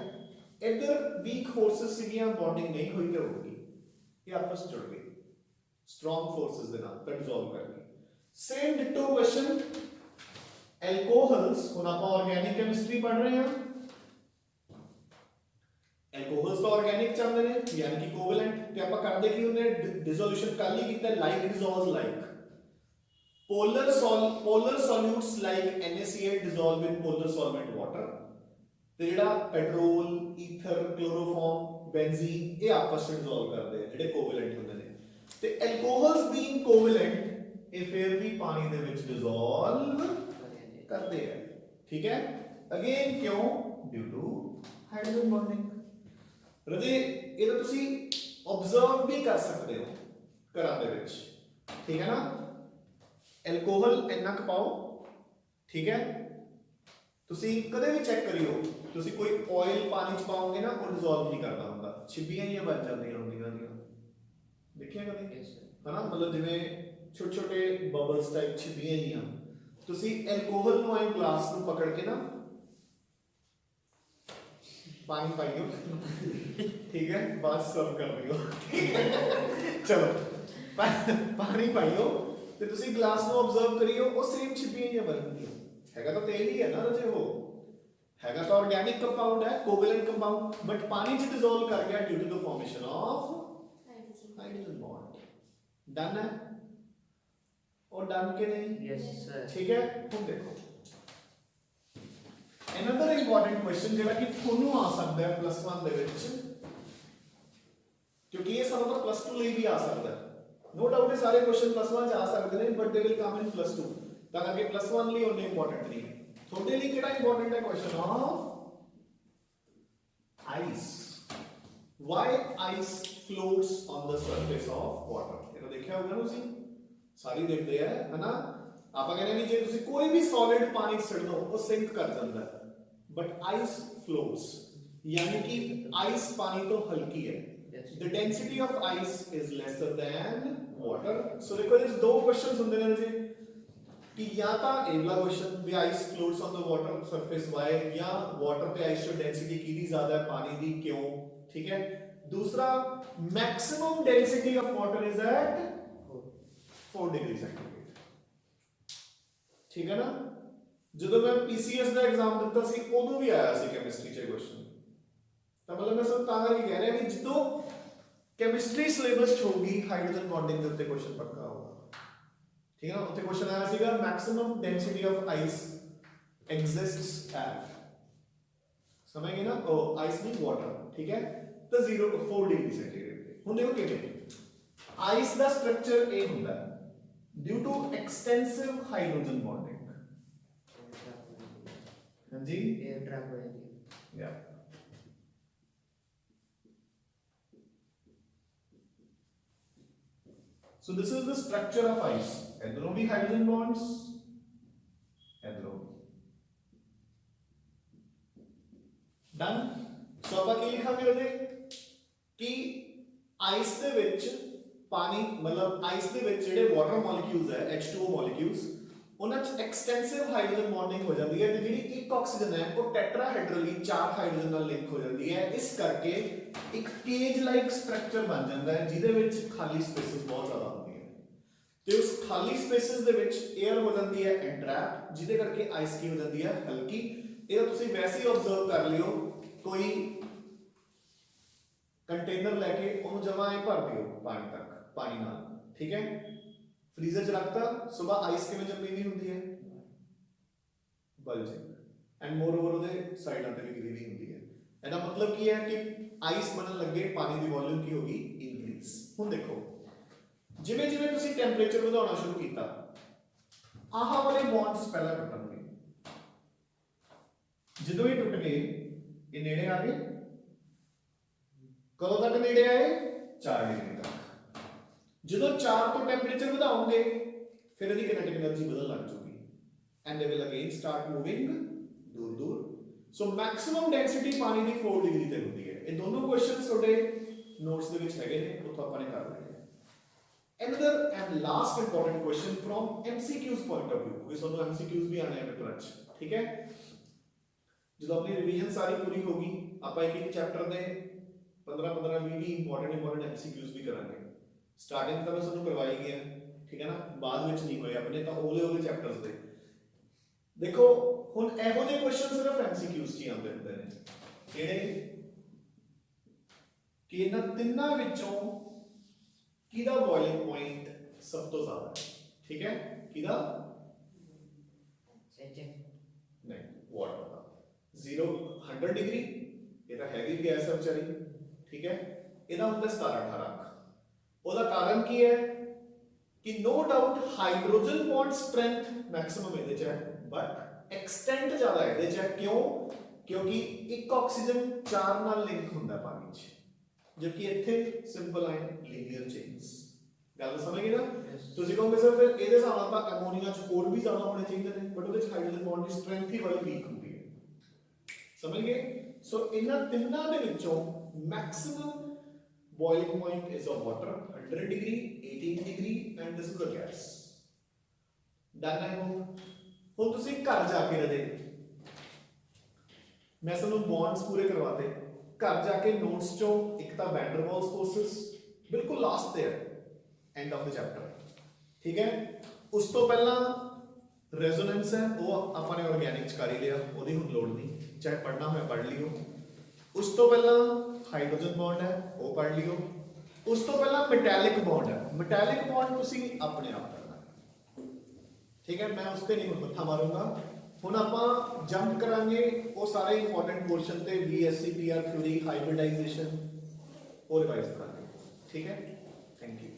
इधर वीक फोर्सेस सीगियां, बॉन्डिंग नहीं हुई तो होगी, ये आपस जुड़ गई स्ट्रॉन्ग फोर्सेस दे नाल तो डिसॉल्व कर गई। सेम डिटो क्वेश्चन एल्कोहल्स, हुन आप ऑर्गेनिक केमिस्ट्री पढ़ रहे हैं। एल्कोहल्स तो ऑर्गेनिक चलते हैं यानी कि कोवेलेंट, ते ਆਪਾਂ ਕਰਦੇ ਕੀ ਉਹਨੇ डिसोल्यूशन कर ली ਕੀਤਾ like dissolves like. polar solutes like NaCl dissolve in polar solvent water, ਤੇ ਜਿਹੜਾ ਪੈਟਰੋਲ, ਈਥਰ, ਕਲੋਰੋਫਾਰਮ, ਬੈਂਜ਼ੀਨ ਇਹ ਆਪਸ ਵਿੱਚ ਡਿਸੋਲਵ ਕਰਦੇ ਆ ਜਿਹੜੇ ਕੋਵੈਲੈਂਟ ਹੁੰਦੇ ਨੇ। ਤੇ ਐਲਕੋਹਲਸ ਬੀਇੰਗ ਕੋਵੈਲੈਂਟ ਇਹ ਫਿਰ ਵੀ ਪਾਣੀ ਦੇ ਵਿੱਚ ਡਿਸੋਲਵ ਕਰਦੇ ਆ, ਠੀਕ ਹੈ। ਅਗੇਨ ਕਿਉਂ, ਡਿਊ ਟੂ ਹਾਈਡਰੋਜਨ ਬੌਂਡਿੰਗ। ਰਜੇ ਇਹ ਤਾਂ ਤੁਸੀਂ ਆਬਜ਼ਰਵ ਵੀ ਕਰ ਸਕਦੇ ਹੋ ਘਰਾਂ ਦੇ ਵਿੱਚ, ਠੀਕ ਹੈ ਨਾ। ਐਲਕੋਹਲ ਇੰਨਾ ਕੁ ਪਾਓ, ਠੀਕ ਹੈ। ਤੁਸੀਂ ਕਦੇ ਵੀ ਚੈੱਕ ਕਰਿਓ, ਤੁਸੀਂ ਕੋਈ ਆਇਲ ਪਾਣੀ ਚ ਪਾਓਗੇ ਨਾ ਉਹ ਡਿਸੋਲਵ ਨਹੀਂ ਕਰਦਾ ਹੁੰਦਾ, ਛਿੱਬੀਆਂ ਹੀ ਬਣ ਜਾਂਦੀਆਂ ਹੁੰਦੀਆਂ ਦੀਆਂ, ਦੇਖਿਆ ਕਦੇ ਹਨਾ। ਮਤਲਬ ਜਿਵੇਂ ਛੋਟੇ ਛੋਟੇ ਬਬਲਸ ਟਾਈਪ ਛਿੱਬੀਆਂ ਹੀ ਆ। ਤੁਸੀਂ ਐਲਕੋਹਲ ਨੂੰ ਆਏ ਗਲਾਸ ਨੂੰ ਪਕੜ ਕੇ ਨਾ ਪਾਣੀ ਪਾਈਓ, ਠੀਕ ਹੈ, ਬਸ ਸਰਵ ਕਰ ਦਿਓ, ਚਲੋ ਪਾਣੀ ਪਾਈਓ ਤੇ ਤੁਸੀਂ ਗਲਾਸ ਨੂੰ ਆਬਜ਼ਰਵ ਕਰਿਓ, ਉਹ ਸੇਮ ਛਿੱਬੀਆਂ ਹੀ ਬਣਨਗੀਆਂ। ਹੈਗਾ ਤਾਂ ਤੇਲ ਹੀ ਹੈ ਨਾ ਰਜੇ, ਉਹ ਹੈਗਾ ਤਾਂ ਆਰਗੈਨਿਕ ਕੰਪਾਊਂਡ ਹੈ, ਕੋਵੈਲੈਂਟ ਕੰਪਾਊਂਡ, ਬਟ ਪਾਣੀ ਚ ਡਿਸੋਲਵ ਕਰ ਗਿਆ due to the formation of hydrogen bond. Done ਹੈ और डन के नहीं, यस सर, ठीक है। ਹੁਣ ਦੇਖੋ another important question ਜਿਹੜਾ ਕਿ ਤੁਹਾਨੂੰ ਆ ਸਕਦਾ ਹੈ ਪਲੱਸ 1 ਦੇ ਵਿੱਚ, ਕਿਉਂਕਿ ਇਹ ਸਾਨੂੰ ਤਾਂ ਪਲੱਸ 2 ਲਈ ਵੀ ਆ ਸਕਦਾ ਹੈ। ਨੋ ਡਾਊਟ ਇਹ ਸਾਰੇ ਕੁਐਸਚਨ ਪਲੱਸ 1 ਚ ਆ ਸਕਦੇ ਨੇ, but they will come in plus 2, ਤਾਂ ਕਰਕੇ ਪਲੱਸ 1 ਲਈ ਉਹਨੇ ਇੰਪੋਰਟੈਂਟ ਨਹੀਂ। ਤੁਹਾਡੇ ਲਈ ਕਿਹੜਾ ਇੰਪੋਰਟੈਂਟ ਹੈ question of ice, why ice floats on the surface of water. ਇਹ ਦੇਖਿਆ ਹੋਗਾ ਨਾ ਤੁਸੀਂ, ਸਾਰੀ ਦੇਖਦੇ ਆ ਹਨਾ। ਆਪਾਂ ਕਹਿੰਦੇ ਵੀ ਜੇ ਤੁਸੀਂ ਕੋਈ ਵੀ ਸੋਲਿਡ ਪਾਣੀ ਛੱਡ ਦੋ ਉਹ ਸਿੰਕ ਕਰ ਜਾਂਦਾ ਹੈ, ਬਟ ਆਈਸ ਫਲੋਟਸ, ਯਾਨੀ ਕਿ ਆਈਸ ਪਾਣੀ ਤੋਂ ਹਲਕੀ ਹੈ। the density of ice is lesser than water। so ਦੇਖੋ ਇਹਦੇ ਦੋ ਕੁਐਸਚਨਸ ਹੁੰਦੇ ਨੇ ਜੀ, ਕਿ ਜਾਂ ਤਾਂ ਇਹਲਾ ਕੁਐਸਚਨ ਵੀ ice floats on the water surface why, ਜਾਂ ਵਾਟਰ ਤੇ ਆਈਸ ਦੀ ਡੈਂਸਿਟੀ ਕਿਹਦੀ ਜ਼ਿਆਦਾ ਹੈ, ਪਾਣੀ ਦੀ ਕਿਉਂ, ਠੀਕ ਹੈ। ਦੂਸਰਾ maximum density of water is at 4 degree centigrade, ਠੀਕ ਹੈ ਨਾ। ਜਦੋਂ ਮੈਂ ਪੀਸੀਐਸ ਦਾ ਐਗਜ਼ਾਮ ਦਿੱਤਾ ਸੀ ਉਦੋਂ ਵੀ ਆਇਆ ਸੀ ਕੈਮਿਸਟਰੀ ਚ ਕੁਐਸਚਨ, ਤਾਂ ਮਤਲਬ ਮੈਂ ਸਭ ਤਾਂ ਕਰਕੇ ਕਹਿ ਰਿਹਾ ਵੀ ਜਦੋਂ ਕੈਮਿਸਟਰੀ ਸਿਲੇਬਸ ਚ ਹੋਊਗੀ ਹਾਈਡਰੋਜਨ ਬੌਂਡਿੰਗ ਦੇ ਉੱਤੇ ਕੁਐਸਚਨ ਪੱਕਾ ਹੋਊਗਾ, ਠੀਕ ਹੈ ਨਾ। ਉੱਥੇ ਕੁਐਸਚਨ ਆਇਆ ਸੀਗਾ maximum density of ice exists at, ਸਮਝ ਗਏ ਨਾ, ਉਹ ਆਈਸ ਨਹੀਂ ਵਾਟਰ, ਠੀਕ ਹੈ। ਤਾਂ 4 ਡਿਗਰੀ ਸੈਂਟੀਗ੍ਰੇਡ ਤੇ। ਹੁਣ ਦੇਖੋ ਕਿਵੇਂ ਆਈਸ ਦਾ ਸਟਰਕਚਰ ਇਹ ਹੁੰਦਾ ਹੈ due to extensive hydrogen bonding, ਹਾਂਜੀ एयर ट्रैप हो जाती है। yeah। so this is the structure of ice, ਇੱਧਰੋਂ ਵੀ hydrogen bonds, ਇੱਧਰੋਂ done। so ਆਪਾਂ ਕੀ ਲਿਖਾਂਗੇ ਉਹਦੇ ਕਿ ਆਈਸ ਦੇ ਵਿੱਚ ਪਾਣੀ, ਮਤਲਬ ਆਈਸ ਦੇ ਵਿੱਚ ਜਿਹੜੇ ਵਾਟਰ ਮੋਲੀਕਿਊਲਸ ਹੈ H2O ਮੋਲੀਕਿਊਲਸ, ਉਹਨਾਂ 'ਚ ਐਕਸਟੈਂਸਿਵ ਹਾਈਡਰੋਜਨ ਬੌਂਡਿੰਗ ਹੋ ਜਾਂਦੀ ਹੈ, ਤੇ ਜਿਹੜੀ ਇੱਕ ਆਕਸੀਜਨ ਹੈ ਉਹ ਟੈਟਰਾਹਾਈਡਰਲੀ 4 ਹਾਈਡਰੋਜਨ ਨਾਲ ਲਿੰਕ ਹੋ ਜਾਂਦੀ ਹੈ। ਇਸ ਕਰਕੇ ਇੱਕ ਕੇਜ ਲਾਈਕ ਸਟਰਕਚਰ ਬਣ ਜਾਂਦਾ ਹੈ ਜਿਹਦੇ ਵਿੱਚ ਖਾਲੀ ਸਪੇਸਿਸ ਬਹੁਤ ਜ਼ਿਆਦਾ ਹੁੰਦੀਆਂ ਨੇ, ਤੇ ਉਸ ਖਾਲੀ ਸਪੇਸਿਸ ਦੇ ਵਿੱਚ 에ਅਰ ਹੋ ਜਾਂਦੀ ਹੈ ਐਂਟਰੈਪ, ਜਿਹਦੇ ਕਰਕੇ ਆਈਸ ਕੀ ਹੋ ਜਾਂਦੀ ਹੈ ਹਲਕੀ। ਇਹਦਾ ਤੁਸੀਂ ਵੈਸੇ ਹੀ ਆਬਜ਼ਰਵ ਕਰ ਲਿਓ, ਕੋਈ ਕੰਟੇਨਰ ਲੈ ਕੇ ਉਹਨੂੰ ਜਮਾ ਐ ਭਰ ਦਿਓ ਪਾਣੀ ਤੱਕ, ਪਾਣੀ ਨਾਲ, ਠੀਕ ਹੈ। ਫ੍ਰੀਜ਼ਰ ਚ ਰੱਖਤਾ, ਸਵੇਰ ਆਈਸ ਕਿਵੇਂ ਜੰਮੀ ਵੀ ਹੁੰਦੀ ਹੈ, ਬਲਜਿੰਗ, ਐਂਡ ਮੋਰ ਓਵਰ ਉਹਦੇ ਸਾਈਡਾਂ ਤੇ ਵੀ ਗਿਰੀ ਵੀ ਹੁੰਦੀ ਹੈ। ਇਹਦਾ ਮਤਲਬ ਕੀ ਹੈ ਕਿ ਆਈਸ ਬਣਨ ਲੱਗੇ, ਪਾਣੀ ਦੀ ਵੋਲਿਊਮ ਕੀ ਹੋਗੀ, ਇਨਕਰੀਜ਼। ਹੁਣ ਦੇਖੋ ਜਿਵੇਂ ਜਿਵੇਂ ਤੁਸੀਂ ਟੈਂਪਰੇਚਰ ਵਧਾਉਣਾ ਸ਼ੁਰੂ ਕੀਤਾ, ਆਹ ਵਾਲੇ ਬੌਂਡਸ ਪਹਿਲਾਂ ਟੁੱਟਣਗੇ, ਜਦੋਂ ਇਹ ਟੁੱਟ ਗਏ ਇਹ ਨੇੜੇ ਆ ਗਏ, ਕਦੋਂ ਤੱਕ ਨੇੜੇ ਆਏ, 4 ਡਿਗਰੀ ਤੱਕ। ਜਦੋਂ 4 ਤੋਂ ਟੈਂਪਰੇਚਰ ਵਧਾਉਂਗੇ ਫਿਰ ਇਹਦੀ ਕਿਨੈਟਿਕ એનર્ਜੀ ਬਦਲਣ ਲੱਗ ਜੂਗੀ, and they will again start moving ਦੂਰ ਦੂਰ। ਸੋ ਮੈਕਸਿਮਮ ਡੈਂਸਿਟੀ ਪਾਣੀ ਦੀ 4 ਡਿਗਰੀ ਤੇ ਹੁੰਦੀ ਹੈ। ਇਹ ਦੋਨੋਂ ਕੁਐਸਚਨਸ ਤੁਹਾਡੇ ਨੋਟਸ ਦੇ ਵਿੱਚ ਹੈਗੇ ਨੇ। ਉੱਥੋਂ ਆਪਾਂ ਨੇ ਕਰ ਲੈਣੇ another and last important question from MCQs point of view ਕਿਉਂਕਿ ਤੁਹਾਨੂੰ MCQs ਵੀ ਆਣੇ ਆ ਪੇਪਰ 'ਚ ਠੀਕ ਹੈ ਜਦੋਂ ਆਪਣੀ ਰਿਵੀਜ਼ਨ ਸਾਰੀ ਪੂਰੀ ਹੋ ਗਈ ਆਪਾਂ ਇੱਕ ਇੱਕ ਚੈਪਟਰ ਦੇ 15 20 ਇੰਪੋਰਟੈਂਟ MCQs ਵੀ ਕਰਾਂਗੇ ਸਟਾਰਟਿੰਗ ਤਾਂ ਮੈਂ ਤੁਹਾਨੂੰ ਕਰਵਾਈ ਗਿਆ ਠੀਕ ਹੈ ਨਾ ਬਾਅਦ ਵਿੱਚ ਨਹੀਂ ਹੋਏ ਆਪਣੇ ਤਾਂ ਉਹਲੇ ਚੈਪਟਰਸ ਦੇ ਦੇਖੋ ਹੁਣ ਇਹੋ ਜਿਹੇ ਕੁਐਸਚਨ ਸਿਰਫ MCQs 'ਚ ਹੀ ਆਉਂਦੇ ਹੁੰਦੇ ਨੇ ਕਿਹੜੇ ਕਿ ਇਹਨਾਂ ਤਿੰਨਾਂ ਵਿੱਚੋਂ ਕਿਹਦਾ ਬੋਇਲਿੰਗ ਪੁਆਇੰਟ ਸਭ ਤੋਂ ਜ਼ਿਆਦਾ ਹੈ ਠੀਕ ਹੈ ਕਿਹਦਾ ਨਹੀਂ ਵਾਟਰ ਦਾ 0 100 ਡਿਗਰੀ ਇਹ ਤਾਂ ਹੈਗੀ ਗੈਸ ਹੈ ਵਿਚਾਰੀ ਠੀਕ ਹੈ ਇਹਦਾ ਹੁੰਦਾ 17-18 ਉਹਦਾ ਕਾਰਨ ਕੀ ਹੈ ਕਿ no doubt hydrogen bond strength maximum ਇਹਦੇ ਚ ਹੈ ਬਟ ਐਕਸਟੈਂਟ ਜ਼ਿਆਦਾ ਇਹਦੇ ਚ ਹੈ ਕਿਉਂ ਕਿਉਂਕਿ ਇੱਕ ਆਕਸੀਜਨ 4 ਨਾਲ ਲਿੰਕ ਹੁੰਦਾ ਪਾਣੀ 'ਚ ਜਦਕਿ ਇੱਥੇ ਸਿੰਪਲ ਆਇਨ ਲੀਨੀਅਰ ਚੇਨਸ ਗੱਲ ਸਮਝ ਗਏ ਨਾ ਤੁਸੀਂ ਕਹੋਗੇ ਸਰ ਫਿਰ ਇਹਦੇ ਹਿਸਾਬ ਨਾਲ ਤਾਂ ਅਮੋਨੀਆ 'ਚ ਹੋਰ ਵੀ ਜ਼ਿਆਦਾ ਹੋਣੇ ਚਾਹੀਦੇ ਨੇ ਬਟ ਉਹਦੇ 'ਚ ਹਾਈਡਰੋਜਨ ਬੌਂਡ ਦੀ ਸਟਰੈਂਥ ਹੀ ਬੜੀ ਵੀਕ ਹੁੰਦੀ ਹੈ ਸਮਝ ਗਏ ਸੋ ਇਹਨਾਂ ਤਿੰਨਾਂ ਦੇ ਵਿੱਚੋਂ maximum boiling point is of water 100 degree 18 degree and this is a gas done I hope ਹੁਣ ਤੁਸੀਂ ਘਰ ਜਾ ਕੇ ਰਦੇ ਮੈਂ ਤੁਹਾਨੂੰ ਬੌਂਡਸ ਪੂਰੇ ਕਰਵਾਤੇ ਘਰ ਜਾ ਕੇ ਨੋਟਸ ਚੋਂ ਇੱਕ ਤਾਂ ਵੈਨ ਡਰ ਵਾਲਸ ਫੋਰਸਸ ਬਿਲਕੁਲ ਲਾਸਟ ਤੇ ਹੈ ਐਂਡ ਆਫ ਦ ਚੈਪਟਰ ਠੀਕ ਹੈ ਉਸ ਤੋਂ ਪਹਿਲਾਂ ਰੈਜ਼ੋਨੈਂਸ ਹੈ ਉਹ ਆਪਾਂ ਨੇ ਆਰਗੈਨਿਕ ਚ ਕਰ ਹੀ ਲਿਆ ਉਹਦੀ ਹੁਣ ਲੋੜ ਨਹੀਂ ਚਾਹੇ ਪੜ੍ਹਨਾ ਹੋਇਆ ਪੜ੍ਹ ਲਿਓ ਉਸ ਤੋਂ ਪਹਿਲਾਂ ਹਾਈਡਰੋਜਨ ਬੌਂਡ ਹੈ ਉਹ ਪੜ੍ਹ ਲਿਓ ਉਸ ਤੋਂ ਪਹਿਲਾਂ ਮੈਟੈਲਿਕ ਬੌਂਡ ਹੈ ਮੈਟੈਲਿਕ ਬੌਂਡ ਤੁਸੀਂ ਆਪਣੇ ਆਪ ਕਰਨਾ ਠੀਕ ਹੈ ਮੈਂ ਉਸ ਤੇ ਨਹੀਂ ਮੱਥਾ ਮਾਰੂੰਗਾ ਹੁਣ ਆਪਾਂ ਜੰਪ ਕਰਾਂਗੇ ਉਹ ਸਾਰੇ ਇੰਪੋਰਟੈਂਟ ਪੋਰਸ਼ਨ ਤੇ VSEPR ਥਿਊਰੀ ਹਾਈਬ੍ਰਿਡਾਈਜੇਸ਼ਨ ਉਹ ਰਿਵਾਈਜ਼ ਕਰਾਂਗੇ ਠੀਕ ਹੈ ਥੈਂਕ ਯੂ